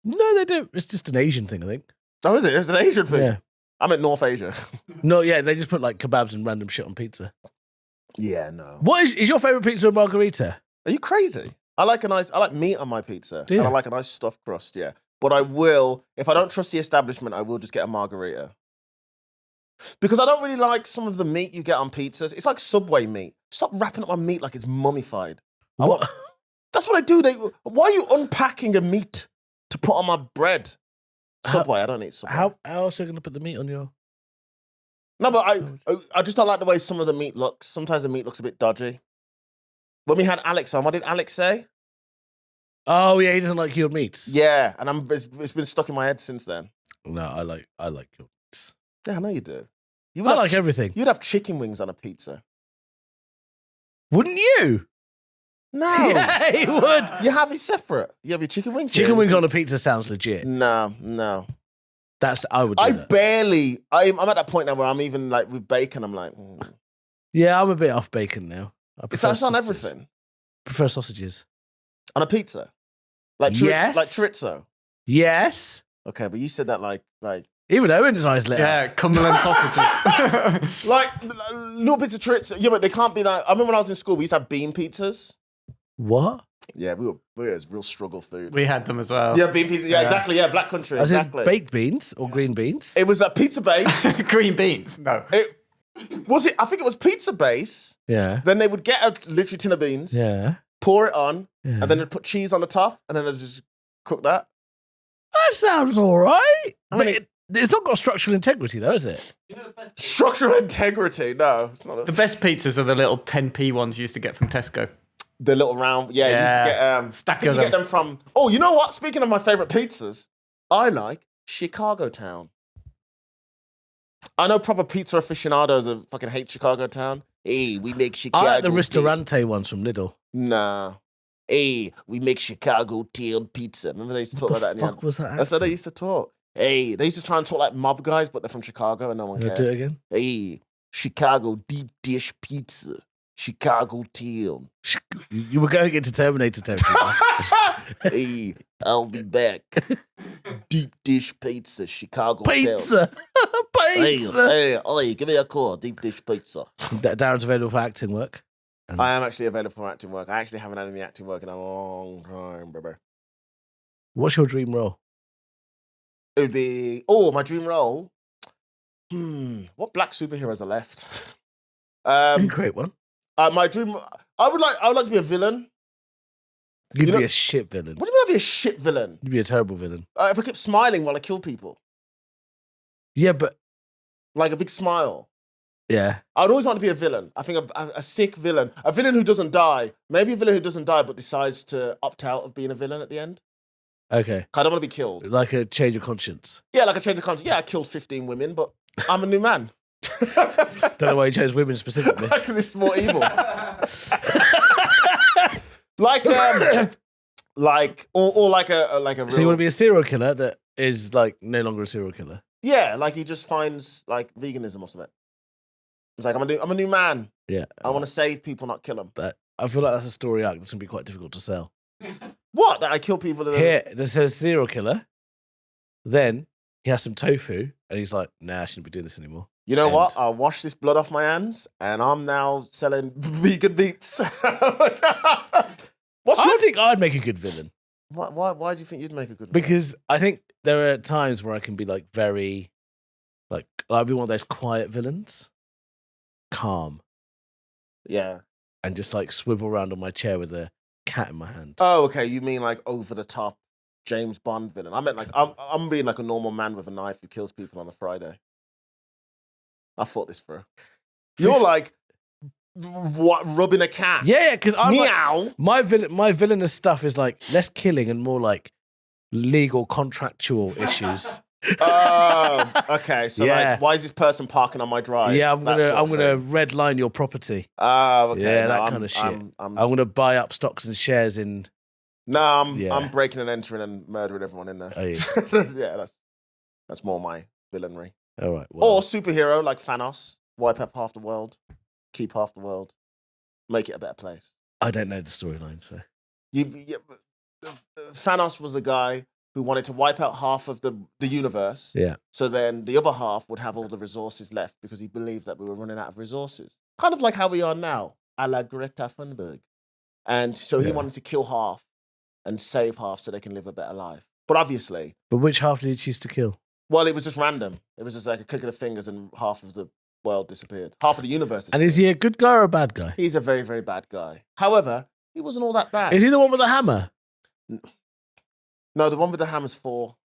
[SPEAKER 2] No, they do. It's just an Asian thing, I think.
[SPEAKER 1] Oh, is it? It's an Asian thing.
[SPEAKER 2] Yeah.
[SPEAKER 1] I'm in North Asia.
[SPEAKER 2] No, yeah, they just put like kebabs and random shit on pizza.
[SPEAKER 1] Yeah, no.
[SPEAKER 2] What is your favorite pizza, a margarita?
[SPEAKER 1] Are you crazy? I like meat on my pizza.
[SPEAKER 2] Do you?
[SPEAKER 1] And I like a nice stuffed crust, yeah. But I will, if I don't trust the establishment, I will just get a margarita. Because I don't really like some of the meat you get on pizzas. It's like Subway meat. Stop wrapping up my meat like it's mummified.
[SPEAKER 2] What?
[SPEAKER 1] That's what I do. Why are you unpacking a meat to put on my bread? Subway, I don't eat Subway.
[SPEAKER 2] How else are you going to put the meat on your...
[SPEAKER 1] No, but I just don't like the way some of the meat looks. Sometimes the meat looks a bit dodgy. When we had Alex on, what did Alex say?
[SPEAKER 2] Oh, yeah, he doesn't like cured meats.
[SPEAKER 1] Yeah, and it's been stuck in my head since then.
[SPEAKER 2] No, I like cured meats.
[SPEAKER 1] Yeah, I know you do. You
[SPEAKER 2] I like everything.
[SPEAKER 1] You'd have chicken wings on a pizza.
[SPEAKER 2] Wouldn't you?
[SPEAKER 1] No.
[SPEAKER 2] Yeah, he would.
[SPEAKER 1] You have it separate. You have your chicken wings.
[SPEAKER 2] Chicken wings on a pizza sounds legit.
[SPEAKER 1] No.
[SPEAKER 2] I would do that.
[SPEAKER 1] I'm at that point now where I'm even like with bacon, I'm like,
[SPEAKER 2] Yeah, I'm a bit off bacon now.
[SPEAKER 1] It's actually on everything.
[SPEAKER 2] Prefer sausages.
[SPEAKER 1] On a pizza? Like
[SPEAKER 2] yes.
[SPEAKER 1] Like chorizo?
[SPEAKER 2] Yes.
[SPEAKER 1] Okay, but you said that like
[SPEAKER 2] even Owen's eyes lit up.
[SPEAKER 4] Yeah, Cumberland sausages.
[SPEAKER 1] like little bits of chorizo. Yeah, but they can't be like. I remember when I was in school, we used to have bean pizzas.
[SPEAKER 2] What?
[SPEAKER 1] Yeah, it was real struggle food.
[SPEAKER 4] We had them as well.
[SPEAKER 1] Yeah, bean pizza. Yeah, exactly. Yeah, Black Country.
[SPEAKER 2] As
[SPEAKER 1] exactly.
[SPEAKER 2] in baked beans or green beans?
[SPEAKER 1] It was a pizza base.
[SPEAKER 4] Green beans. No.
[SPEAKER 1] I think it was pizza base.
[SPEAKER 2] Yeah.
[SPEAKER 1] Then they would get a literally tin of beans.
[SPEAKER 2] Yeah.
[SPEAKER 1] Pour it on,
[SPEAKER 2] Yeah.
[SPEAKER 1] and then they'd put cheese on the top, and then they'd just cook that.
[SPEAKER 2] That sounds all right.
[SPEAKER 1] I mean,
[SPEAKER 2] It's not got structural integrity, though, is it?
[SPEAKER 1] Structural integrity. No, it's not.
[SPEAKER 4] The best pizzas are the little 10p ones you used to get from Tesco.
[SPEAKER 1] The little round, yeah. You used to get,
[SPEAKER 4] Stack
[SPEAKER 1] I think
[SPEAKER 4] of
[SPEAKER 1] you get
[SPEAKER 4] them.
[SPEAKER 1] them from. Oh, you know what? Speaking of my favorite pizzas, I like Chicago Town. I know proper pizza aficionados that fucking hate Chicago Town. Hey, we make Chicago.
[SPEAKER 2] I like the Ristorante ones from Lidl.
[SPEAKER 1] Nah. Hey, we make Chicago Town pizza. Remember they used to talk
[SPEAKER 2] What
[SPEAKER 1] like that.
[SPEAKER 2] the fuck was that
[SPEAKER 1] That's how they
[SPEAKER 2] accent?
[SPEAKER 1] used to talk. Hey, they used to try and talk like mob guys, but they're from Chicago and no one
[SPEAKER 2] Can I
[SPEAKER 1] cares.
[SPEAKER 2] do it again?
[SPEAKER 1] Hey, Chicago deep dish pizza. Chicago Town.
[SPEAKER 2] You were going into Terminator territory.
[SPEAKER 1] Hey, I'll be back. Deep dish pizza, Chicago Town.
[SPEAKER 2] Pizza! Pizza!
[SPEAKER 1] Hey, give me a call. Deep dish pizza.
[SPEAKER 2] Darren's available for acting work.
[SPEAKER 1] I am actually available for acting work. I actually haven't had any acting work in a long time, brother.
[SPEAKER 2] What's your dream role?
[SPEAKER 1] It would be my dream role. What black superheroes are left?
[SPEAKER 2] Great one.
[SPEAKER 1] My dream. I would like to be a villain.
[SPEAKER 2] You'd
[SPEAKER 1] You
[SPEAKER 2] be
[SPEAKER 1] know-
[SPEAKER 2] a shit villain.
[SPEAKER 1] What do you mean I'd be a shit villain?
[SPEAKER 2] You'd be a terrible villain.
[SPEAKER 1] If I kept smiling while I kill people,
[SPEAKER 2] Yeah, but
[SPEAKER 1] like a big smile.
[SPEAKER 2] yeah.
[SPEAKER 1] I'd always want to be a villain. I think a sick villain, a villain who doesn't die. Maybe a villain who doesn't die but decides to opt out of being a villain at the end.
[SPEAKER 2] Okay.
[SPEAKER 1] I don't want to be killed.
[SPEAKER 2] Like a change of conscience.
[SPEAKER 1] Yeah, like a change of conscience. Yeah, I killed 15 women, but I'm a new man.
[SPEAKER 2] Don't know why you chose women specifically.
[SPEAKER 1] Because it's more evil. like a real.
[SPEAKER 2] So you want to be a serial killer that is like no longer a serial killer?
[SPEAKER 1] Yeah, like he just finds like veganism or something. It's like I'm a new man.
[SPEAKER 2] Yeah.
[SPEAKER 1] I want to save people, not kill them.
[SPEAKER 2] I feel like that's a story arc that's going to be quite difficult to sell.
[SPEAKER 1] What? That I kill people?
[SPEAKER 2] Here, this says serial killer. Then he has some tofu and he's like, nah, I shouldn't be doing this anymore.
[SPEAKER 1] You know
[SPEAKER 2] And-
[SPEAKER 1] what? I'll wash this blood off my hands, and I'm now selling vegan meats.
[SPEAKER 2] I think I'd make a good villain
[SPEAKER 1] Why do you think you'd make a good?
[SPEAKER 2] because I think there are times where I can be like very, like I'd be one of those quiet villains, calm,
[SPEAKER 1] Yeah.
[SPEAKER 2] and just like swivel around on my chair with a cat in my hand.
[SPEAKER 1] Oh, okay. You mean like over the top James Bond villain? I meant like I'm being like a normal man with a knife who kills people on a Friday. I thought this through. You're like what? Rubbing a cat?
[SPEAKER 2] Yeah, because I'm like,
[SPEAKER 1] Meow.
[SPEAKER 2] my villainous stuff is like less killing and more like legal contractual issues.
[SPEAKER 1] Oh, okay. So
[SPEAKER 2] Yeah.
[SPEAKER 1] like, why is this person parking on my drive?
[SPEAKER 2] Yeah, I'm
[SPEAKER 1] That sort of
[SPEAKER 2] gonna
[SPEAKER 1] thing.
[SPEAKER 2] red line your property.
[SPEAKER 1] Oh, okay.
[SPEAKER 2] Yeah,
[SPEAKER 1] No,
[SPEAKER 2] that
[SPEAKER 1] I'm-
[SPEAKER 2] kind of shit.
[SPEAKER 1] I'm
[SPEAKER 2] I'm gonna buy up stocks and shares in. Yeah.
[SPEAKER 1] I'm breaking and entering and murdering everyone in there.
[SPEAKER 2] Oh, yeah.
[SPEAKER 1] Yeah, that's more my villainry.
[SPEAKER 2] All right. Well,
[SPEAKER 1] Or superhero like Thanos, wipe up half the world, keep half the world, make it a better place.
[SPEAKER 2] I don't know the storyline, so
[SPEAKER 1] Thanos was a guy who wanted to wipe out half of the universe.
[SPEAKER 2] yeah.
[SPEAKER 1] So then the other half would have all the resources left because he believed that we were running out of resources. Kind of like how we are now, a la Greta Thunberg. And so he
[SPEAKER 2] Yeah.
[SPEAKER 1] wanted to kill half and save half so they can live a better life. But obviously,
[SPEAKER 2] But which half did he choose to kill?
[SPEAKER 1] well, it was just random. It was just like a click of the fingers and half of the world disappeared. Half of the universe disappeared.
[SPEAKER 2] And is he a good guy or a bad guy?
[SPEAKER 1] He's a very, very bad guy. However, He wasn't all that bad.
[SPEAKER 2] Is he the one with the hammer?
[SPEAKER 1] No, the one with the hammer's Thor.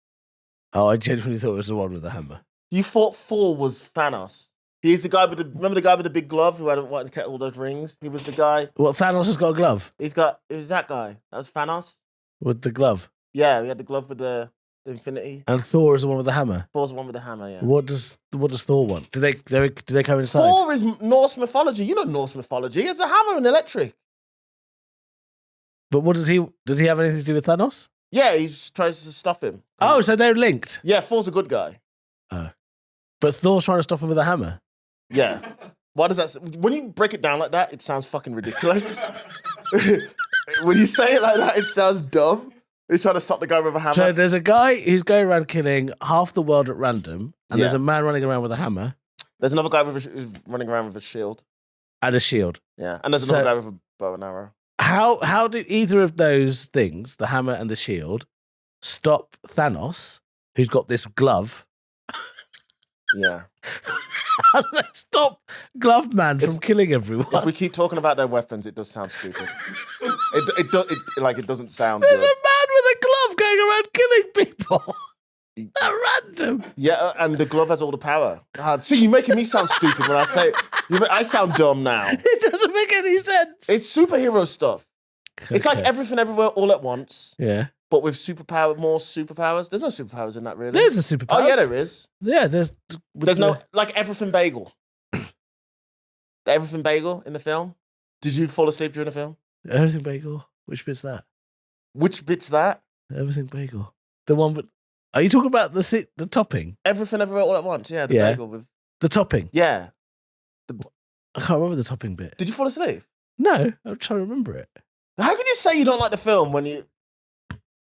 [SPEAKER 2] Oh, I genuinely thought it was the one with the hammer.
[SPEAKER 1] You thought Thor was Thanos. He's the guy with the. Remember the guy with the big glove who had all those rings? He was the guy.
[SPEAKER 2] What, Thanos has got a glove?
[SPEAKER 1] It was that guy. That was Thanos.
[SPEAKER 2] With the glove?
[SPEAKER 1] Yeah, he had the glove with the infinity.
[SPEAKER 2] And Thor is the one with the hammer?
[SPEAKER 1] Thor's the one with the hammer, yeah.
[SPEAKER 2] What does Thor want? Do they coincide?
[SPEAKER 1] Thor is Norse mythology. You know Norse mythology. He has a hammer and electric.
[SPEAKER 2] But what does he have anything to do with Thanos?
[SPEAKER 1] Yeah, he tries to stop him.
[SPEAKER 2] Oh, so they're linked.
[SPEAKER 1] Yeah, Thor's a good guy.
[SPEAKER 2] Oh. But Thor's trying to stop him with a hammer.
[SPEAKER 1] Yeah. Why does that... When you break it down like that, it sounds fucking ridiculous. When you say it like that, it sounds dumb. He's trying to stop the guy with a hammer.
[SPEAKER 2] So there's a guy who's going around killing half the world at random, and there's a man running around with a hammer.
[SPEAKER 1] There's another guy who's running around with a shield.
[SPEAKER 2] And a shield.
[SPEAKER 1] Yeah. And there's another guy with a bow and arrow.
[SPEAKER 2] How do either of those things, the hammer and the shield, stop Thanos, who's got this glove?
[SPEAKER 1] Yeah.
[SPEAKER 2] How do they stop Glove Man from killing everyone?
[SPEAKER 1] If we keep talking about their weapons, it does sound stupid. It doesn't sound
[SPEAKER 2] There's
[SPEAKER 1] good.
[SPEAKER 2] a man with a glove going around killing people at random.
[SPEAKER 1] Yeah, and the glove has all the power. See, you're making me sound stupid when I say it. I sound dumb now.
[SPEAKER 2] It doesn't make any sense.
[SPEAKER 1] It's superhero stuff. It's like
[SPEAKER 2] Okay.
[SPEAKER 1] everything everywhere all at once,
[SPEAKER 2] Yeah.
[SPEAKER 1] but with more superpowers. There's no superpowers in that, really.
[SPEAKER 2] There's a superpower.
[SPEAKER 1] Oh, yeah, there is.
[SPEAKER 2] Yeah,
[SPEAKER 1] There's no, like Everything Bagel. The Everything Bagel in the film. Did you fall asleep during the film?
[SPEAKER 2] Everything Bagel. Which bit's that?
[SPEAKER 1] Which bit's that?
[SPEAKER 2] Everything Bagel. The one with... Are you talking about the topping?
[SPEAKER 1] Everything Everywhere All at Once. Yeah, the
[SPEAKER 2] Yeah.
[SPEAKER 1] bagel with...
[SPEAKER 2] The topping?
[SPEAKER 1] Yeah.
[SPEAKER 2] I can't remember the topping bit.
[SPEAKER 1] Did you fall asleep?
[SPEAKER 2] No, I'm trying to remember it.
[SPEAKER 1] How can you say you don't like the film when you...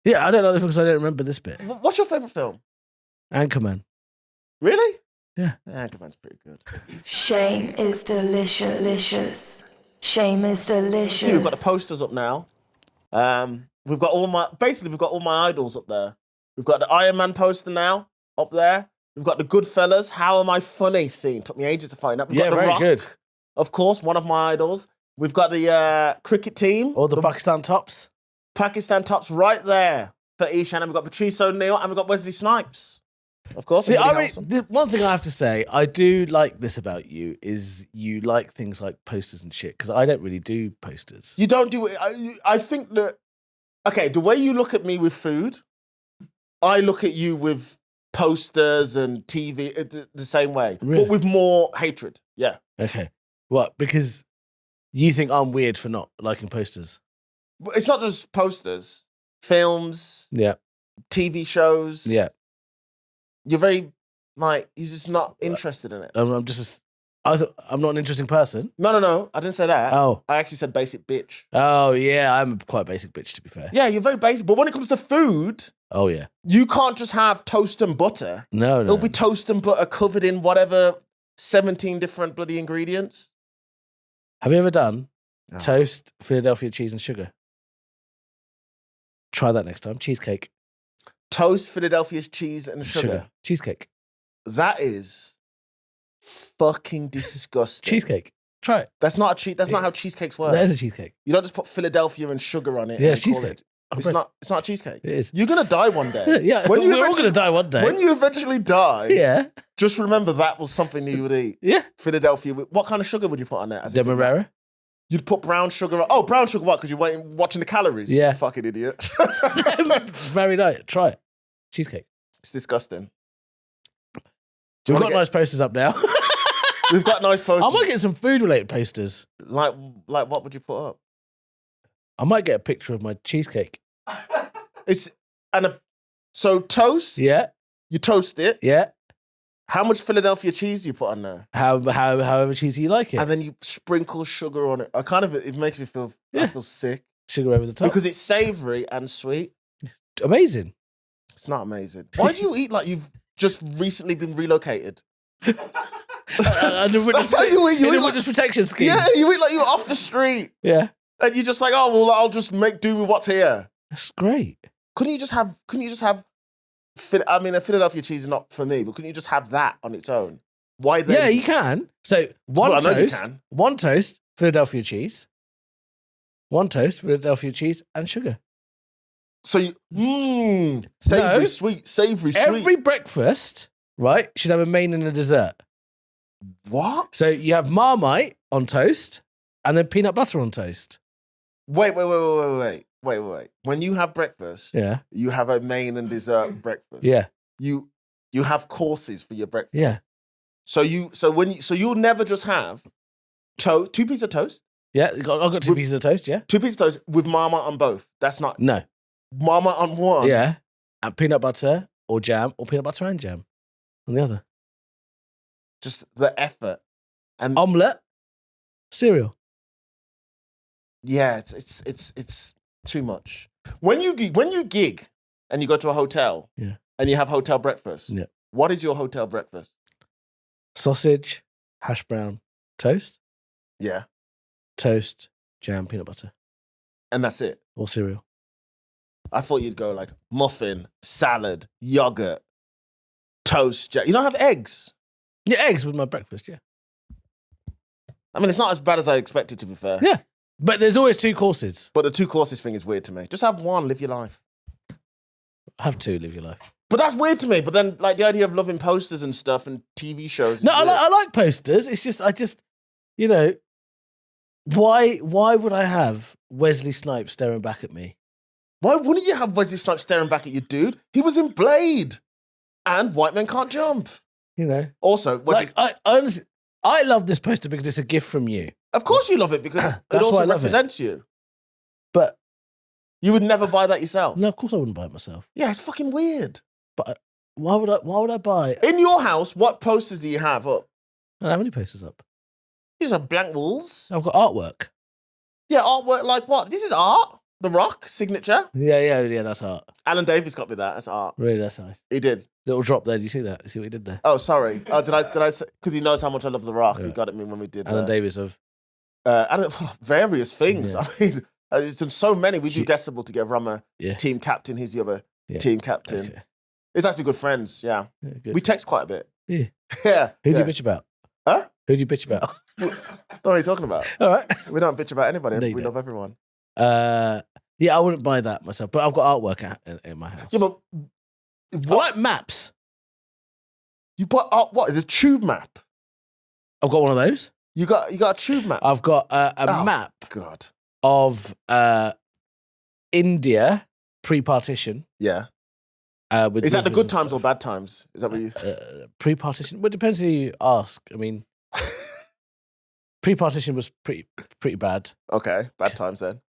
[SPEAKER 2] Yeah, I don't know this because I don't remember this bit.
[SPEAKER 1] What's your favourite film?
[SPEAKER 2] Anchorman.
[SPEAKER 1] Really?
[SPEAKER 2] Yeah.
[SPEAKER 1] Anchorman's pretty good.
[SPEAKER 3] Shame is delicious. Shame is delicious.
[SPEAKER 1] We've got the posters up now. We've got all my idols up there. We've got the Iron Man poster now up there. We've got the Goodfellas, How Am I Funny scene. Took me ages to find that. We've got the
[SPEAKER 2] very
[SPEAKER 1] Rock,
[SPEAKER 2] good.
[SPEAKER 1] of course, one of my idols. We've got the cricket team.
[SPEAKER 2] Or the Pakistan tops.
[SPEAKER 1] Pakistan tops right there for Eshaan. And we've got Patrice O'Neill and we've got Wesley Snipes. Of course.
[SPEAKER 2] See,
[SPEAKER 1] everybody helps them.
[SPEAKER 2] the one thing I have to say, I do like this about you, is you like things like posters and shit, because I don't really do posters.
[SPEAKER 1] You don't do it. I think that, okay, the way you look at me with food, I look at you with posters and TV the same way,
[SPEAKER 2] Really?
[SPEAKER 1] but with more hatred. Yeah.
[SPEAKER 2] Okay. What? Because you think I'm weird for not liking posters?
[SPEAKER 1] But it's not just posters, films,
[SPEAKER 2] Yeah.
[SPEAKER 1] TV shows.
[SPEAKER 2] Yeah.
[SPEAKER 1] You're very, you're just not interested in it.
[SPEAKER 2] I'm just... I'm not an interesting person.
[SPEAKER 1] No. I didn't say that.
[SPEAKER 2] Oh.
[SPEAKER 1] I actually said basic bitch.
[SPEAKER 2] Oh, yeah. I'm quite a basic bitch, to be fair.
[SPEAKER 1] Yeah, you're very basic. But when it comes to food,
[SPEAKER 2] Oh, yeah.
[SPEAKER 1] you can't just have toast and butter.
[SPEAKER 2] No.
[SPEAKER 1] It'll be toast and butter covered in whatever 17 different bloody ingredients.
[SPEAKER 2] Have you ever done
[SPEAKER 1] No.
[SPEAKER 2] toast, Philadelphia cheese and sugar? Try that next time. Cheesecake.
[SPEAKER 1] Toast, Philadelphia cheese, and sugar.
[SPEAKER 2] Cheesecake.
[SPEAKER 1] That is fucking disgusting.
[SPEAKER 2] Cheesecake. Try it.
[SPEAKER 1] That's not a cheese. That's not how cheesecakes work.
[SPEAKER 2] There's a cheesecake.
[SPEAKER 1] You don't just put Philadelphia and sugar on it.
[SPEAKER 2] Yeah,
[SPEAKER 1] and call
[SPEAKER 2] cheesecake.
[SPEAKER 1] it. It's not a cheesecake.
[SPEAKER 2] It is.
[SPEAKER 1] You're gonna die one day.
[SPEAKER 2] Yeah,
[SPEAKER 1] When you
[SPEAKER 2] we're all
[SPEAKER 1] eventually-
[SPEAKER 2] going to die one day.
[SPEAKER 1] When you eventually die,
[SPEAKER 2] Yeah.
[SPEAKER 1] just remember that was something you would eat.
[SPEAKER 2] Yeah.
[SPEAKER 1] Philadelphia. What kind of sugar would you put on there? As if it-
[SPEAKER 2] Demerara.
[SPEAKER 1] You'd put brown sugar on. Oh, brown sugar what? Because you're watching the calories?
[SPEAKER 2] Yeah.
[SPEAKER 1] You fucking idiot.
[SPEAKER 2] Very nice. Try it. Cheesecake.
[SPEAKER 1] It's disgusting.
[SPEAKER 2] We've
[SPEAKER 1] wanna
[SPEAKER 2] got
[SPEAKER 1] get-
[SPEAKER 2] nice posters up now.
[SPEAKER 1] We've got nice
[SPEAKER 2] I
[SPEAKER 1] posters.
[SPEAKER 2] might get some food-related posters.
[SPEAKER 1] Like what would you put up?
[SPEAKER 2] I might get a picture of my cheesecake.
[SPEAKER 1] So toast.
[SPEAKER 2] Yeah.
[SPEAKER 1] You toast it.
[SPEAKER 2] Yeah.
[SPEAKER 1] How much Philadelphia cheese do you put on there?
[SPEAKER 2] However cheesy you like it.
[SPEAKER 1] And then you sprinkle sugar on it. It makes me feel. I
[SPEAKER 2] Yeah.
[SPEAKER 1] feel sick
[SPEAKER 2] Sugar over the top.
[SPEAKER 1] because it's savoury and sweet.
[SPEAKER 2] Amazing.
[SPEAKER 1] It's not amazing. Why do you eat like you've just recently been relocated?
[SPEAKER 2] Under witness,
[SPEAKER 1] how you eat. You
[SPEAKER 2] in
[SPEAKER 1] eat
[SPEAKER 2] a
[SPEAKER 1] like-
[SPEAKER 2] witness protection scheme.
[SPEAKER 1] Yeah, you eat like you're off the street,
[SPEAKER 2] Yeah.
[SPEAKER 1] and you're just like, oh well, I'll just make do with what's here.
[SPEAKER 2] That's great.
[SPEAKER 1] Couldn't you just have? I mean, a Philadelphia cheese is not for me, but couldn't you just have that on its own? Why then?
[SPEAKER 2] Yeah, you can. So one
[SPEAKER 1] Well, I know you
[SPEAKER 2] toast,
[SPEAKER 1] can.
[SPEAKER 2] one toast, Philadelphia cheese. 1 toast, Philadelphia cheese, and sugar.
[SPEAKER 1] So savory, sweet, savory, sweet.
[SPEAKER 2] Every breakfast, right, should have a main and a dessert.
[SPEAKER 1] What?
[SPEAKER 2] So you have Marmite on toast and then peanut butter on toast.
[SPEAKER 1] Wait. When you have breakfast,
[SPEAKER 2] Yeah.
[SPEAKER 1] you have a main and dessert breakfast.
[SPEAKER 2] Yeah.
[SPEAKER 1] You have courses for your breakfast.
[SPEAKER 2] Yeah.
[SPEAKER 1] So you'll never just have 2 pieces of toast.
[SPEAKER 2] Yeah. I've got 2 pieces of toast, yeah.
[SPEAKER 1] 2 pieces of toast with Marmite on both. That's not
[SPEAKER 2] No.
[SPEAKER 1] Marmite on one.
[SPEAKER 2] Yeah. And peanut butter or jam or peanut butter and jam on the other.
[SPEAKER 1] Just the effort. And
[SPEAKER 2] Omelette, cereal.
[SPEAKER 1] yeah, it's too much. When you gig and you go to a hotel,
[SPEAKER 2] Yeah.
[SPEAKER 1] and you have hotel breakfast,
[SPEAKER 2] Yeah.
[SPEAKER 1] what is your hotel breakfast?
[SPEAKER 2] Sausage, hash brown, toast,
[SPEAKER 1] Yeah,
[SPEAKER 2] toast, jam, peanut butter,
[SPEAKER 1] and that's it.
[SPEAKER 2] or cereal.
[SPEAKER 1] I thought you'd go like muffin, salad, yogurt, toast. You don't have eggs.
[SPEAKER 2] Yeah, eggs with my breakfast, yeah.
[SPEAKER 1] I mean, it's not as bad as I expected, to be fair.
[SPEAKER 2] Yeah. But there's always 2 courses.
[SPEAKER 1] But the 2 courses thing is weird to me. Just have 1, live your life.
[SPEAKER 2] Have 2, live your life.
[SPEAKER 1] But that's weird to me. But then, like, the idea of loving posters and stuff and TV shows.
[SPEAKER 2] No, I like posters. It's just, you know, why would I have Wesley Snipes staring back at me?
[SPEAKER 1] Why wouldn't you have Wesley Snipes staring back at you, dude? He was in Blade. And White Men Can't Jump.
[SPEAKER 2] You know?
[SPEAKER 1] Also,
[SPEAKER 2] Like, I honestly, I love this poster because it's a gift from you.
[SPEAKER 1] of course you love it because it
[SPEAKER 2] That's why I
[SPEAKER 1] also
[SPEAKER 2] love it.
[SPEAKER 1] represents you.
[SPEAKER 2] But,
[SPEAKER 1] You would never buy that yourself.
[SPEAKER 2] no, of course I wouldn't buy it myself.
[SPEAKER 1] Yeah, it's fucking weird.
[SPEAKER 2] But why would I buy it?
[SPEAKER 1] In your house, what posters do you have up?
[SPEAKER 2] I don't have any posters up.
[SPEAKER 1] These are blank walls.
[SPEAKER 2] I've got artwork.
[SPEAKER 1] Yeah, artwork like what? This is art. The Rock signature.
[SPEAKER 2] Yeah, that's art.
[SPEAKER 1] Alan Davis got me that. That's art.
[SPEAKER 2] Really, that's nice.
[SPEAKER 1] He did.
[SPEAKER 2] Little drop there. Do you see that? You see what he did there?
[SPEAKER 1] Oh, sorry. Oh, did I? Because he knows how much I love The Rock. He
[SPEAKER 2] Yeah.
[SPEAKER 1] got at me when we did.
[SPEAKER 2] Alan Davis of...
[SPEAKER 1] Various things.
[SPEAKER 2] Yeah.
[SPEAKER 1] I mean, there's done so many. We do
[SPEAKER 2] She-
[SPEAKER 1] Decibel together. I'm a
[SPEAKER 2] Yeah.
[SPEAKER 1] team captain. He's the other
[SPEAKER 2] Yeah.
[SPEAKER 1] team captain.
[SPEAKER 2] Okay.
[SPEAKER 1] It's actually good friends. Yeah,
[SPEAKER 2] Yeah, good.
[SPEAKER 1] we text quite a bit.
[SPEAKER 2] Yeah.
[SPEAKER 1] Yeah.
[SPEAKER 2] Who'd
[SPEAKER 1] yeah.
[SPEAKER 2] you bitch about?
[SPEAKER 1] Huh?
[SPEAKER 2] Who'd you bitch about?
[SPEAKER 1] Don't know what you're talking about.
[SPEAKER 2] All right.
[SPEAKER 1] We don't bitch about anybody.
[SPEAKER 2] No, you
[SPEAKER 1] We
[SPEAKER 2] don't.
[SPEAKER 1] love everyone.
[SPEAKER 2] Yeah, I wouldn't buy that myself, but I've got artwork in my house.
[SPEAKER 1] Yeah, but
[SPEAKER 2] I
[SPEAKER 1] what?
[SPEAKER 2] like maps.
[SPEAKER 1] You bought art? What is a tube map?
[SPEAKER 2] I've got one of those.
[SPEAKER 1] You got a tube map?
[SPEAKER 2] I've got a
[SPEAKER 1] Oh.
[SPEAKER 2] map
[SPEAKER 1] God.
[SPEAKER 2] of India pre-partition.
[SPEAKER 1] Yeah.
[SPEAKER 2] With
[SPEAKER 1] Is that the
[SPEAKER 2] rivers
[SPEAKER 1] good
[SPEAKER 2] and
[SPEAKER 1] times or
[SPEAKER 2] stuff.
[SPEAKER 1] bad times? Is that what you?
[SPEAKER 2] Pre-partition? Well, it depends who you ask. I mean, pre-partition was pretty bad.
[SPEAKER 1] Okay, bad times then.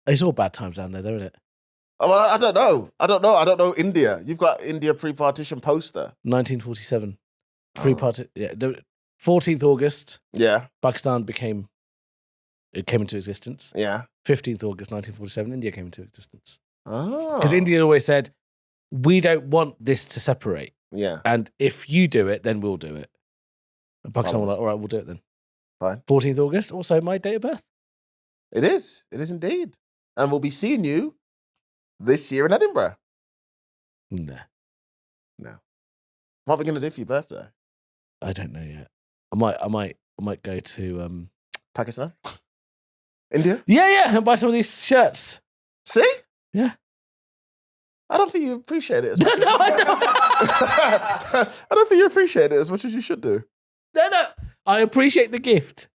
[SPEAKER 2] It's all bad times down there, though, isn't it?
[SPEAKER 1] Oh, well, I don't know. I don't know India. You've got India pre-partition poster.
[SPEAKER 2] 1947. Pre-partition. Yeah, the 14th August,
[SPEAKER 1] Yeah,
[SPEAKER 2] Pakistan came into existence.
[SPEAKER 1] yeah.
[SPEAKER 2] 15th August 1947, India came into existence.
[SPEAKER 1] Oh.
[SPEAKER 2] Because India always said, we don't want this to separate.
[SPEAKER 1] Yeah.
[SPEAKER 2] And if you do it, then we'll do it. And Pakistan were
[SPEAKER 1] Promise.
[SPEAKER 2] like, all right, we'll do it then.
[SPEAKER 1] Fine.
[SPEAKER 2] 14th August, also my date of birth.
[SPEAKER 1] It is. It is indeed. And we'll be seeing you this year in Edinburgh.
[SPEAKER 2] Nah,
[SPEAKER 1] What are we going to do for your birthday?
[SPEAKER 2] I don't know yet. I might go to
[SPEAKER 1] Pakistan? India?
[SPEAKER 2] yeah, and buy some of these shirts.
[SPEAKER 1] See?
[SPEAKER 2] Yeah.
[SPEAKER 1] I don't think you appreciate it as much.
[SPEAKER 2] No, I don't.
[SPEAKER 1] I don't think you appreciate it as much as you should do.
[SPEAKER 2] No. I appreciate the gift.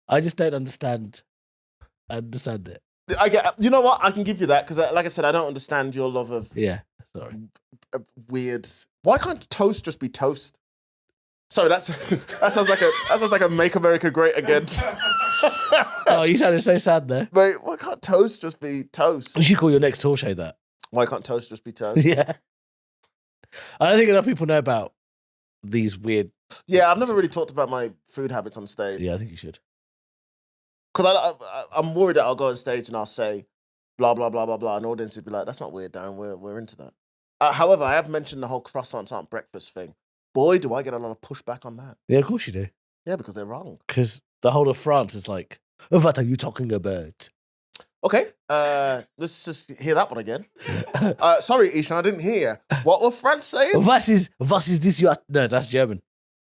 [SPEAKER 2] I just don't understand it.
[SPEAKER 1] I get. You know what? I can give you that because, like I said, I don't understand your love of
[SPEAKER 2] Yeah, sorry.
[SPEAKER 1] weird. Why can't toast just be toast? Sorry, that sounds like a Make America Great Again.
[SPEAKER 2] Oh, you sounded so sad there.
[SPEAKER 1] Mate, why can't toast just be toast?
[SPEAKER 2] You should call your next tour show that.
[SPEAKER 1] Why can't toast just be toast?
[SPEAKER 2] Yeah. I don't think enough people know about these weird...
[SPEAKER 1] Yeah, I've never really talked about my food habits on stage.
[SPEAKER 2] Yeah, I think you should.
[SPEAKER 1] Because I'm worried that I'll go on stage and I'll say blah, blah, blah, blah, blah. And audience would be like, that's not weird, Darren. We're into that. However, I have mentioned the whole croissants aren't breakfast thing. Boy, do I get a lot of pushback on that.
[SPEAKER 2] Yeah, of course you do.
[SPEAKER 1] Yeah, because they're wrong.
[SPEAKER 2] Because the whole of France is like, what are you talking about?
[SPEAKER 1] Okay, let's just hear that one again. Sorry, Eshaan, I didn't hear. What were France saying?
[SPEAKER 2] What is this you are... No, that's German.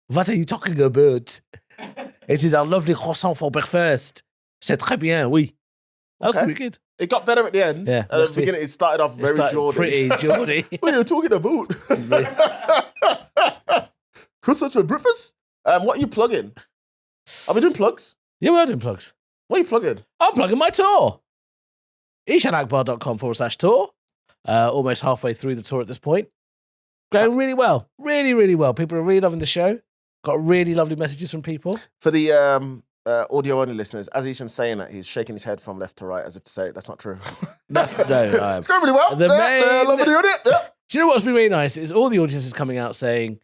[SPEAKER 2] What are you talking about? It is a lovely croissant for breakfast. C'est très bien, oui. That was
[SPEAKER 1] Okay.
[SPEAKER 2] pretty good.
[SPEAKER 1] It got better at the end.
[SPEAKER 2] Yeah,
[SPEAKER 1] At the
[SPEAKER 2] let's see.
[SPEAKER 1] beginning, it started off very Geordie.
[SPEAKER 2] Pretty Geordie.
[SPEAKER 1] What are you talking about? Chris, that's your breakfast? What are you plugging? Are we doing plugs?
[SPEAKER 2] Yeah, we're doing plugs.
[SPEAKER 1] What are you plugging?
[SPEAKER 2] I'm plugging my tour. EshaanAkbar.com/tour. Almost halfway through the tour at this point. Going really well. Really, really well. People are really loving the show. Got really lovely messages from people.
[SPEAKER 1] For the audio only listeners, as Eshaan's saying that, he's shaking his head from left to right as if to say that's not true.
[SPEAKER 2] No,
[SPEAKER 1] it's going really well.
[SPEAKER 2] the main-
[SPEAKER 1] lovely doing it. Yeah.
[SPEAKER 2] Do you know what's been really nice? Is all the audiences coming out saying,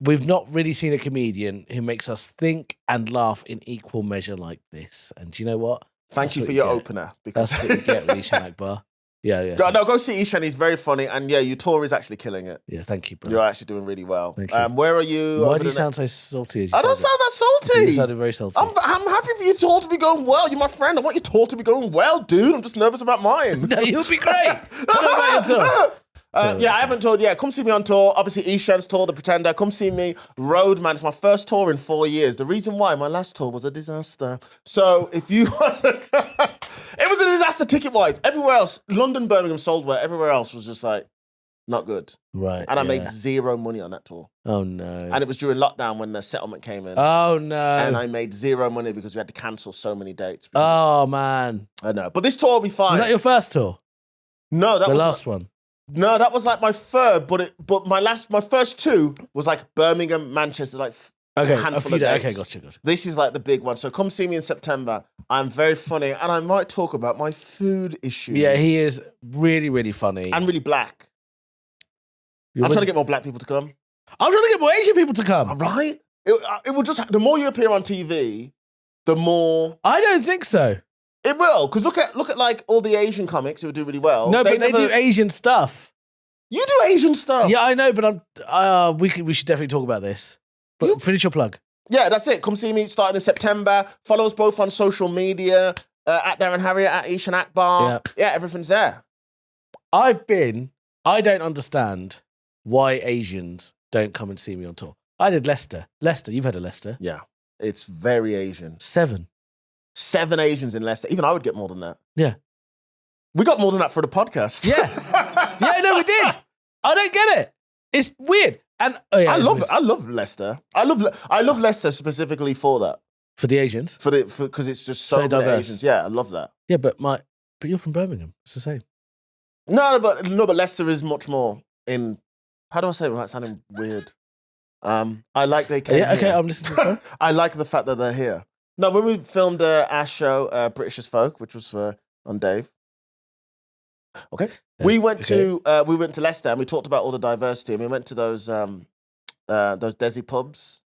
[SPEAKER 2] we've not really seen a comedian who makes us think and laugh in equal measure like this. And do you know what?
[SPEAKER 1] Thank
[SPEAKER 2] That's
[SPEAKER 1] you
[SPEAKER 2] what
[SPEAKER 1] for
[SPEAKER 2] you
[SPEAKER 1] your
[SPEAKER 2] get.
[SPEAKER 1] opener. Because
[SPEAKER 2] That's what you get with Eshaan Akbar. Yeah.
[SPEAKER 1] no, go see Eshaan. He's very funny. And yeah, your tour is actually killing it.
[SPEAKER 2] Yeah, thank you, bro.
[SPEAKER 1] You're actually doing really well.
[SPEAKER 2] Thank you.
[SPEAKER 1] Where are you?
[SPEAKER 2] Why
[SPEAKER 1] over
[SPEAKER 2] do you
[SPEAKER 1] the
[SPEAKER 2] sound so salty as you
[SPEAKER 1] I don't
[SPEAKER 2] said
[SPEAKER 1] sound that
[SPEAKER 2] it?
[SPEAKER 1] salty.
[SPEAKER 2] You sounded very salty.
[SPEAKER 1] I'm happy for your tour to be going well. You're my friend. I want your tour to be going well, dude. I'm just nervous about mine.
[SPEAKER 2] No, you'll be great. Tell me about your tour.
[SPEAKER 1] Yeah, I haven't toured yet. Come see me on tour. Obviously, Eshaan's tour, The Pretender. Come see me. Roadman. It's my first tour in 4 years. The reason why my last tour was a disaster. So if you... it was a disaster ticket-wise. Everywhere else, London, Birmingham sold well. Everywhere else was just like, not good.
[SPEAKER 2] Right.
[SPEAKER 1] And I
[SPEAKER 2] yeah.
[SPEAKER 1] made zero money on that tour.
[SPEAKER 2] Oh, no.
[SPEAKER 1] And it was during lockdown when the settlement came in.
[SPEAKER 2] Oh, no.
[SPEAKER 1] And I made zero money because we had to cancel so many dates.
[SPEAKER 2] Oh, man.
[SPEAKER 1] I know. But this tour will be fine.
[SPEAKER 2] Was that your first tour?
[SPEAKER 1] No, that
[SPEAKER 2] The
[SPEAKER 1] was
[SPEAKER 2] last one?
[SPEAKER 1] No, that was like my third, but my first two was like Birmingham, Manchester, like
[SPEAKER 2] Okay,
[SPEAKER 1] a handful of dates.
[SPEAKER 2] Okay, gotcha.
[SPEAKER 1] This is like the big one. So come see me in September. I'm very funny, and I might talk about my food issues.
[SPEAKER 2] Yeah, he is really, really funny.
[SPEAKER 1] And really black. I'm trying to get more black people to come.
[SPEAKER 2] I'm trying to get more Asian people to come.
[SPEAKER 1] Right? It will just, the more you appear on TV, the more...
[SPEAKER 2] I don't think so.
[SPEAKER 1] It will, because look at like all the Asian comics who do really well.
[SPEAKER 2] No, but they do Asian stuff.
[SPEAKER 1] You do Asian stuff.
[SPEAKER 2] Yeah, I know, but we should definitely talk about this. But finish your plug.
[SPEAKER 1] Yeah, that's it. Come see me starting in September. Follow us both on social media, at Darren Harriott, at Eshaan Akbar. Yeah, everything's there.
[SPEAKER 2] I don't understand why Asians don't come and see me on tour. I did Leicester. Leicester, you've heard of Leicester.
[SPEAKER 1] Yeah, it's very Asian.
[SPEAKER 2] 7
[SPEAKER 1] Asians in Leicester. Even I would get more than that.
[SPEAKER 2] Yeah.
[SPEAKER 1] We got more than that for the podcast.
[SPEAKER 2] Yeah. Yeah, no, we did. I don't get it. It's weird. And
[SPEAKER 1] I love Leicester. I love Leicester specifically for that.
[SPEAKER 2] For the Asians?
[SPEAKER 1] Because it's just so many
[SPEAKER 2] diverse.
[SPEAKER 1] Asians. Yeah, I love that.
[SPEAKER 2] Yeah, but you're from Birmingham. It's the same.
[SPEAKER 1] No, but Leicester is much more in. How do I say it without sounding weird? I like they came.
[SPEAKER 2] Yeah, okay,
[SPEAKER 1] here.
[SPEAKER 2] I'm listening to you.
[SPEAKER 1] I like the fact that they're here. No, when we filmed our show, British as Folk, which was on Dave. Okay, we went to Leicester and we talked about all the diversity, and we went to those Desi pubs,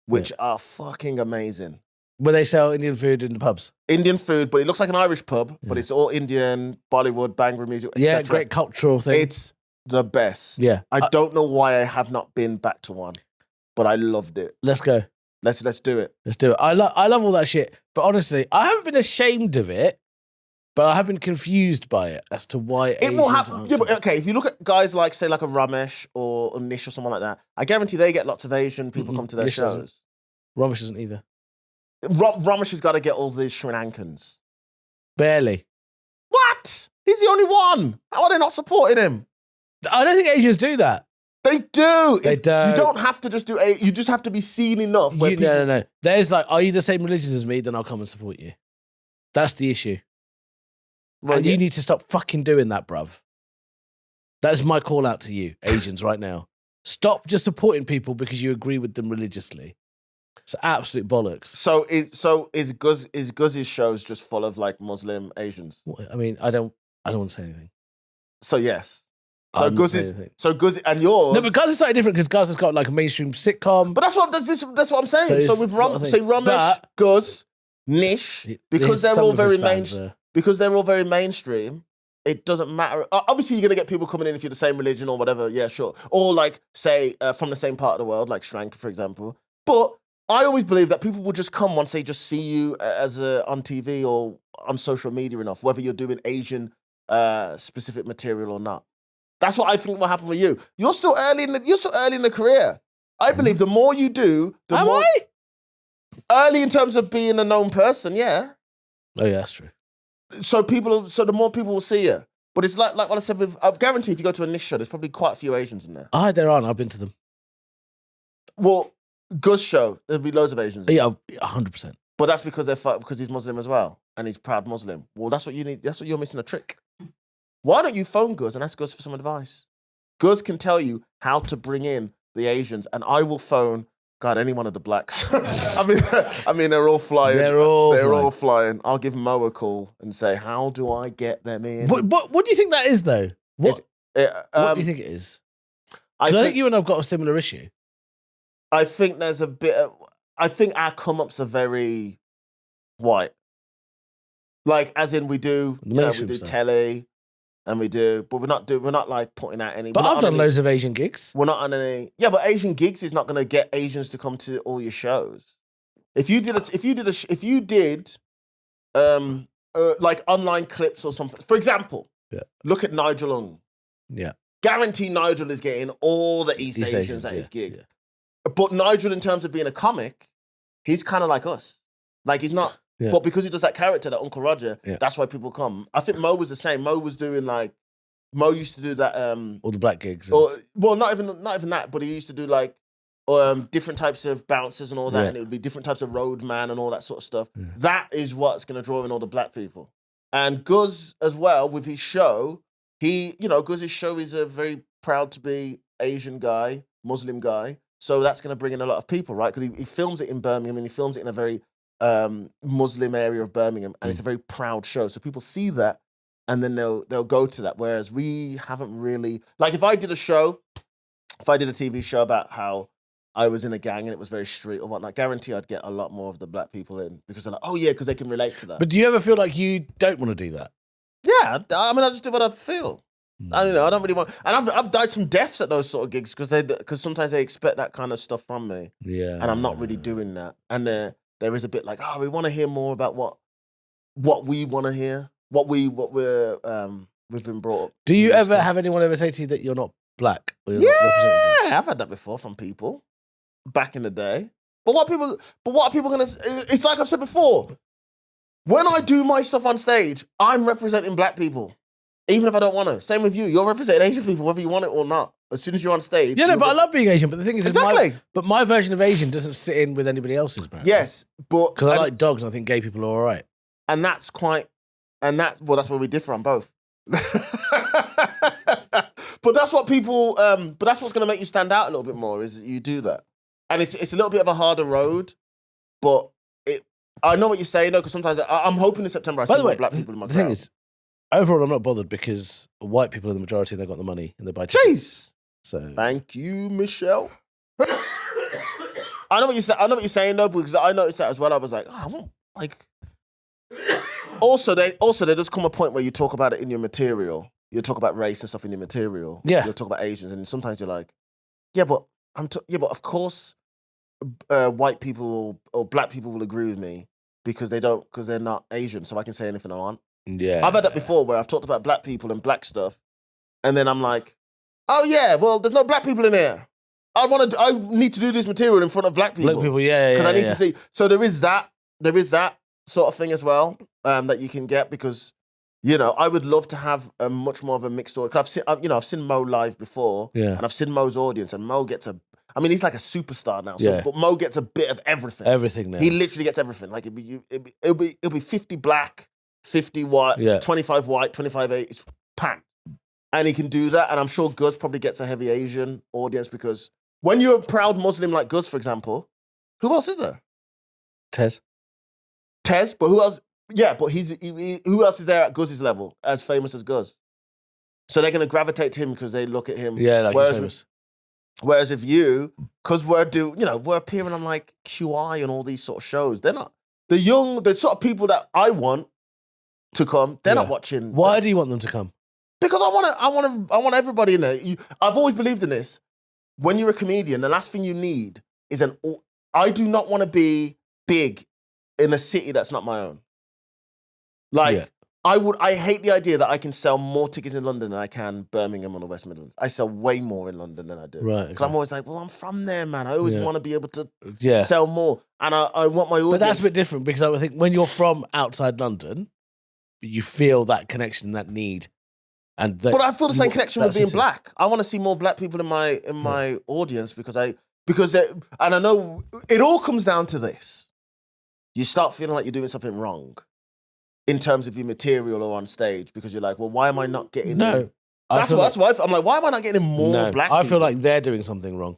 [SPEAKER 1] which are fucking amazing.
[SPEAKER 2] Where they sell Indian food in the pubs.
[SPEAKER 1] Indian food, but it looks like an Irish pub, but it's all Indian, Bollywood, Bhangra music, etc.
[SPEAKER 2] Yeah, great cultural thing.
[SPEAKER 1] It's the best.
[SPEAKER 2] Yeah.
[SPEAKER 1] I don't know why I have not been back to one, but I loved it.
[SPEAKER 2] Let's go.
[SPEAKER 1] Let's do it.
[SPEAKER 2] Let's do it. I love all that shit. But honestly, I haven't been ashamed of it, but I have been confused by it as to why
[SPEAKER 1] It will happen. Yeah, but okay, if you look at guys like, say, like a Ramesh or a Nish or someone like that, I guarantee they get lots of Asian people come to their
[SPEAKER 2] Nish
[SPEAKER 1] shows.
[SPEAKER 2] doesn't. Ramesh isn't either.
[SPEAKER 1] Ramesh has got to get all these Sri Lankans.
[SPEAKER 2] Barely.
[SPEAKER 1] What? He's the only one. How are they not supporting him?
[SPEAKER 2] I don't think Asians do that.
[SPEAKER 1] They do.
[SPEAKER 2] They don't.
[SPEAKER 1] You don't have to just do it. You just have to be seen enough. Where
[SPEAKER 2] No. There's like, are you the same religion as me? Then I'll come and support you. That's the issue.
[SPEAKER 1] Well,
[SPEAKER 2] and you need to stop fucking doing that, bruv. That is my call out to you, Asians, right now. Stop just supporting people because you agree with them religiously. It's absolute bollocks.
[SPEAKER 1] So is Guz's shows just full of like Muslim Asians?
[SPEAKER 2] I mean, I don't want to say anything.
[SPEAKER 1] So yes. So
[SPEAKER 2] I'm not
[SPEAKER 1] Guz
[SPEAKER 2] saying
[SPEAKER 1] is
[SPEAKER 2] anything.
[SPEAKER 1] so Guz and yours.
[SPEAKER 2] No, but Guz is slightly different because Guz has got like a mainstream sitcom.
[SPEAKER 1] But that's what I'm saying. So with Ramesh, Guz, Nish, because they're all very because they're all very mainstream. It doesn't matter. Obviously, you're gonna get people coming in if you're the same religion or whatever. Yeah, sure. Or like say from the same part of the world, like Sri Lanka, for example. But I always believe that people will just come once they just see you as on TV or on social media enough, whether you're doing Asian specific material or not. That's what I think will happen with you. You're still early in the career. I believe the more you do, the more early in terms of being a known person. Yeah.
[SPEAKER 2] Oh yeah, that's true.
[SPEAKER 1] so the more people will see you. But it's like what I said with, I guarantee if you go to a niche show, there's probably quite a few Asians in there.
[SPEAKER 2] There aren't. I've been to them.
[SPEAKER 1] Well, Gus show, there'll be loads of Asians.
[SPEAKER 2] Yeah, 100%.
[SPEAKER 1] But that's because because he's Muslim as well, and he's proud Muslim. Well, that's what you need. That's what you're missing a trick. Why don't you phone Gus and ask Gus for some advice? Gus can tell you how to bring in the Asians, and I will phone any one of the blacks. I mean, they're all flying.
[SPEAKER 2] They're all
[SPEAKER 1] flying. I'll give Mo a call and say, how do I get them in?
[SPEAKER 2] What do you think that is, though? What do you think it is? I think you and I've got a similar issue.
[SPEAKER 1] I think there's a bit of, I think our come-ups are very white. Like, as in we do telly, and but we're not like putting out any.
[SPEAKER 2] But I've done loads of Asian gigs.
[SPEAKER 1] We're not on any. Yeah, but Asian gigs is not going to get Asians to come to all your shows. If you did like online clips or something, for example, look at Nigel Ung.
[SPEAKER 2] Yeah,
[SPEAKER 1] guarantee Nigel is getting all the East Asians at his gig. Yeah. But Nigel, in terms of being a comic, he's kind of like us. Like, he's not. Yeah. But because he does that character, that Uncle Roger, that's why people come. I think Mo was the same. Mo was doing Mo used to do that.
[SPEAKER 2] All the black gigs.
[SPEAKER 1] Not even that, but he used to do like different types of bouncers and all that, and it would be different types of roadman and all that sort of stuff. Yeah. That is what's going to draw in all the black people. And Guz as well, with his show, Guz's show is a very proud to be Asian guy, Muslim guy. So that's going to bring in a lot of people, right? Because he films it in Birmingham, and he films it in a very Muslim area of Birmingham, and it's a very proud show. So people see that, and then they'll go to that. Whereas we haven't really, like, if I did a TV show about how I was in a gang and it was very street or whatnot, guarantee I'd get a lot more of the black people in, because they're like, oh yeah, because they can relate to that.
[SPEAKER 2] But do you ever feel like you don't want to do that?
[SPEAKER 1] Yeah, I mean, I just do what I feel. I don't really want, and I've died some deaths at those sort of gigs because sometimes they expect that kind of stuff from me. Yeah, and I'm not really doing that. And there is a bit like, we want to hear more about what we want to hear, what we've been brought up.
[SPEAKER 2] Do you ever have anyone ever say to you that you're not black? Or you're
[SPEAKER 1] not
[SPEAKER 2] representing black?
[SPEAKER 1] I've had that before from people back in the day. But what are people gonna? It's like I've said before. When I do my stuff on stage, I'm representing black people. Even if I don't want to. Same with you. You're representing Asian people, whether you want it or not. As soon as you're on stage.
[SPEAKER 2] Yeah, but I love being Asian. But the thing is, my version of Asian doesn't sit in with anybody else's brand.
[SPEAKER 1] Yes, but
[SPEAKER 2] because I like dogs, and I think gay people are all right.
[SPEAKER 1] And that's that's where we differ on both. But that's what people. But that's what's going to make you stand out a little bit more, is you do that. And it's a little bit of a harder road, but I know what you're saying though, because sometimes I'm hoping in September I see more black people in my crowd.
[SPEAKER 2] The thing is, overall, I'm not bothered because white people are the majority and they've got the money and they buy tickets.
[SPEAKER 1] Jeez. So thank you, Michelle. I know what you're saying though, because I noticed that as well. I was like, Also, there does come a point where you talk about it in your material. You talk about race and stuff in your material. Yeah. You'll talk about Asians, and sometimes you're like, but of course, white people or black people will agree with me because they're not Asian, so I can say anything I want. Yeah, I've had that before where I've talked about black people and black stuff, and then I'm like, oh yeah, well, there's no black people in here. I need to do this material in front of black people.
[SPEAKER 2] Black people, yeah,
[SPEAKER 1] because I need to see. So there is that sort of thing as well that you can get, because I would love to have a much more of a mixed audience. I've seen Mo live before, and I've seen Mo's audience, and Mo gets he's like a superstar now. So, but Mo gets a bit of everything.
[SPEAKER 2] Everything now.
[SPEAKER 1] He literally gets everything. Like it'll be 50 black, 50 white, 25 white, 25 8. It's packed. And he can do that. And I'm sure Gus probably gets a heavy Asian audience, because when you're a proud Muslim like Gus, for example, who else is there?
[SPEAKER 2] Tez,
[SPEAKER 1] but who else? Yeah, but who else is there at Gus's level, as famous as Gus? So they're going to gravitate to him because they look at him. Yeah, like he's famous. Whereas if you, because we're appearing on like QI and all these sort of shows, they're not, the sort of people that I want to come, they're not watching.
[SPEAKER 2] Why do you want them to come?
[SPEAKER 1] Because I want everybody in there. I've always believed in this. When you're a comedian, the last thing you need is I do not want to be big in a city that's not my own. I hate the idea that I can sell more tickets in London than I can Birmingham or the West Midlands. I sell way more in London than I do. Right. Because I'm always like, well, I'm from there, man. I always want to be able to sell more. And I want my audience.
[SPEAKER 2] But that's a bit different, because I would think when you're from outside London, you feel that connection, that need. And
[SPEAKER 1] but I feel the same connection with being
[SPEAKER 2] that's it.
[SPEAKER 1] black. I want to see more black people in my audience because and I know it all comes down to this. You start feeling like you're doing something wrong in terms of your material or on stage because you're like, well, why am I not getting in? That's why I'm like, why am I not getting in more black people?
[SPEAKER 2] I feel like they're doing something wrong.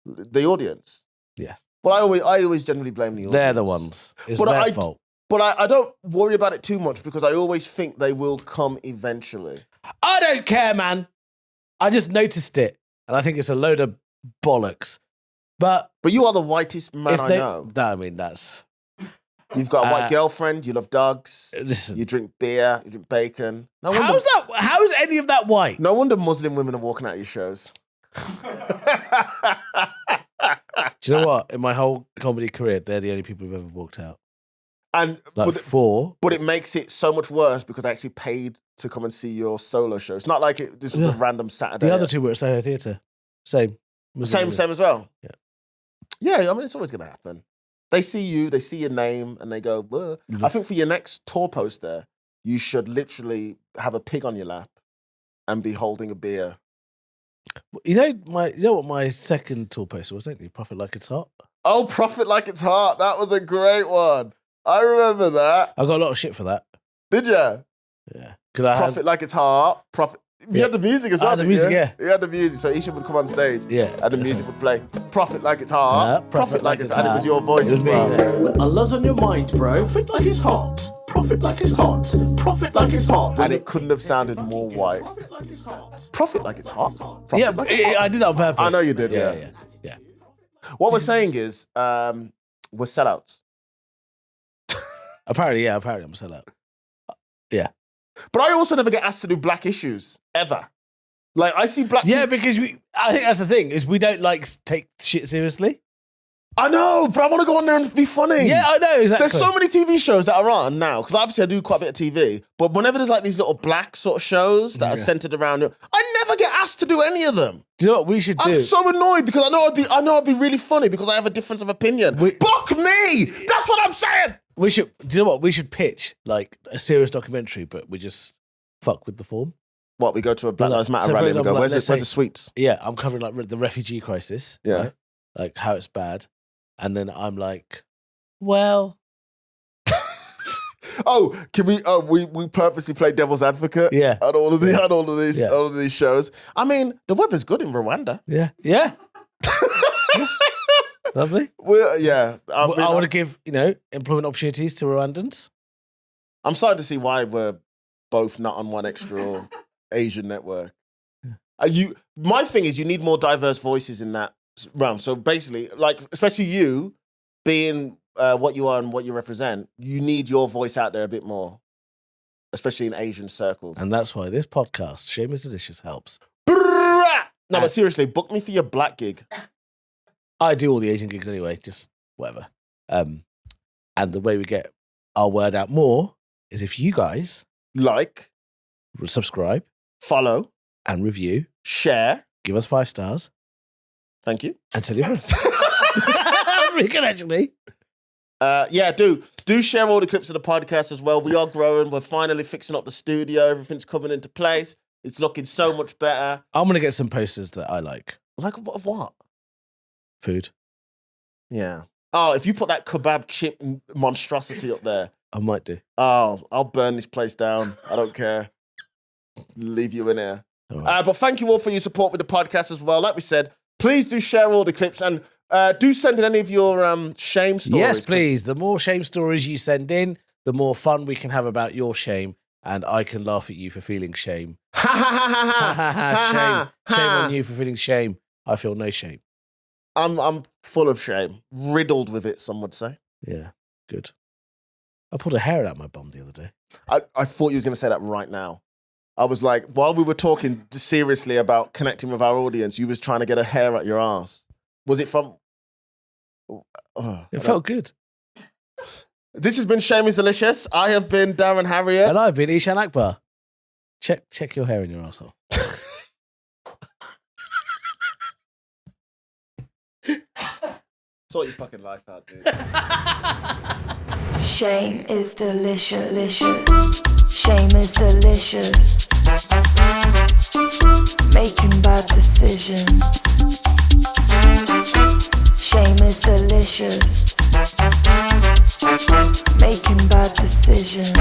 [SPEAKER 1] The audience?
[SPEAKER 2] Yeah.
[SPEAKER 1] Well, I always generally blame the audience.
[SPEAKER 2] They're the ones. It's their fault.
[SPEAKER 1] But I don't worry about it too much because I always think they will come eventually.
[SPEAKER 2] I don't care, man. I just noticed it. And I think it's a load of bollocks. But
[SPEAKER 1] you are the whitest man I know.
[SPEAKER 2] I mean, that's...
[SPEAKER 1] You've got a white girlfriend, you love dogs,
[SPEAKER 2] listen,
[SPEAKER 1] you drink beer, you drink bacon.
[SPEAKER 2] How's any of that white?
[SPEAKER 1] No wonder Muslim women are walking out of your shows.
[SPEAKER 2] Do you know what? In my whole comedy career, they're the only people who've ever walked out.
[SPEAKER 1] And
[SPEAKER 2] like four.
[SPEAKER 1] But it makes it so much worse because I actually paid to come and see your solo show. It's not like this was a random Saturday.
[SPEAKER 2] The other two were at Soho Theatre. Same
[SPEAKER 1] as well.
[SPEAKER 2] Yeah.
[SPEAKER 1] Yeah, I mean, it's always going to happen. They see you, they see your name, and they go, "Bleh." I think for your next tour poster, you should literally have a pig on your lap and be holding a beer.
[SPEAKER 2] You know what my second tour poster was, don't you? Profit Like It's Hot.
[SPEAKER 1] Oh, Profit Like It's Hot. That was a great one. I remember that.
[SPEAKER 2] I got a lot of shit for that.
[SPEAKER 1] Did you?
[SPEAKER 2] Yeah.
[SPEAKER 1] Profit Like It's Hot. You had the music as well.
[SPEAKER 2] The music, yeah.
[SPEAKER 1] You had the music, so Isha would come on stage.
[SPEAKER 2] Yeah.
[SPEAKER 1] And the music would play. Profit Like It's Hot. Profit Like It's Hot. And it was your voice
[SPEAKER 2] as well.
[SPEAKER 5] When Allah's on your mind, bro. Profit like it's hot. Profit like it's hot. Profit like it's hot.
[SPEAKER 1] And it couldn't have sounded more white.
[SPEAKER 5] Profit like it's hot.
[SPEAKER 1] Profit Like It's Hot.
[SPEAKER 2] Yeah, but I did that on purpose.
[SPEAKER 1] I know you did,
[SPEAKER 2] yeah.
[SPEAKER 1] What we're saying is, we're sellouts.
[SPEAKER 2] Apparently I'm a sellout. Yeah.
[SPEAKER 1] But I also never get asked to do black issues, ever. Like, I see black...
[SPEAKER 2] Yeah, because I think that's the thing, is we don't, take shit seriously.
[SPEAKER 1] I know, but I want to go on there and be funny.
[SPEAKER 2] Yeah, I know, exactly.
[SPEAKER 1] There's so many TV shows that are on now, because obviously I do quite a bit of TV, but whenever there's, these little black sort of shows that are centered around... I never get asked to do any of them.
[SPEAKER 2] Do you know what we should do?
[SPEAKER 1] I'm so annoyed, because I know I'd be really funny, because I have a difference of opinion. Fuck me! That's what I'm saying!
[SPEAKER 2] Do you know what? We should pitch, a serious documentary, but we just fuck with the form.
[SPEAKER 1] What, we go to a Black Lives Matter rally and we go, where's the sweets?
[SPEAKER 2] Yeah, I'm covering the refugee crisis.
[SPEAKER 1] Yeah.
[SPEAKER 2] Right? How it's bad. And then I'm like, well.
[SPEAKER 1] Can we purposely play devil's advocate?
[SPEAKER 2] Yeah.
[SPEAKER 1] On all of these shows. I mean, the weather's good in Rwanda.
[SPEAKER 2] Yeah. Yeah. Lovely.
[SPEAKER 1] I
[SPEAKER 2] want to give, employment opportunities to Rwandans.
[SPEAKER 1] I'm starting to see why we're both not on One Extra or Asian network. My thing is you need more diverse voices in that realm. So basically, especially you being what you are and what you represent, you need your voice out there a bit more, especially in Asian circles.
[SPEAKER 2] And that's why this podcast, Shame is Delicious, helps.
[SPEAKER 1] No, but seriously, book me for your black gig.
[SPEAKER 2] I do all the Asian gigs anyway, just whatever. And the way we get our word out more is if you guys subscribe, follow, and review,
[SPEAKER 1] share,
[SPEAKER 2] give us 5 stars.
[SPEAKER 1] Thank you.
[SPEAKER 2] And tell your friends. We can actually.
[SPEAKER 1] Do share all the clips of the podcast as well. We are growing. We're finally fixing up the studio. Everything's coming into place. It's looking so much better.
[SPEAKER 2] I'm going to get some posters that I like.
[SPEAKER 1] Like what?
[SPEAKER 2] Food.
[SPEAKER 1] Yeah. Oh, if you put that kebab chip monstrosity up there.
[SPEAKER 2] I might do.
[SPEAKER 1] Oh, I'll burn this place down. I don't care. Leave you in here.
[SPEAKER 2] Right.
[SPEAKER 1] But thank you all for your support with the podcast as well. Like we said, please do share all the clips and do send in any of your shame stories.
[SPEAKER 2] Yes, please. The more shame stories you send in, the more fun we can have about your shame, and I can laugh at you for feeling shame. Shame on you for feeling shame. I feel no shame.
[SPEAKER 1] I'm full of shame, riddled with it. Some would say.
[SPEAKER 2] Yeah, good. I pulled a hair out my bum the other day.
[SPEAKER 1] I thought you was going to say that right now. I was like, while we were talking seriously about connecting with our audience, you was trying to get a hair out your ass. Was it from?
[SPEAKER 2] It felt good.
[SPEAKER 1] This has been Shame is Delicious. I have been Darren Harriott.
[SPEAKER 2] And I've been Eshaan Akbar. Check your hair in your asshole.
[SPEAKER 1] Sort your fucking life out, dude.
[SPEAKER 3] Shame is delicious. Shame is delicious. Making bad decisions. Shame is delicious. Making bad decisions.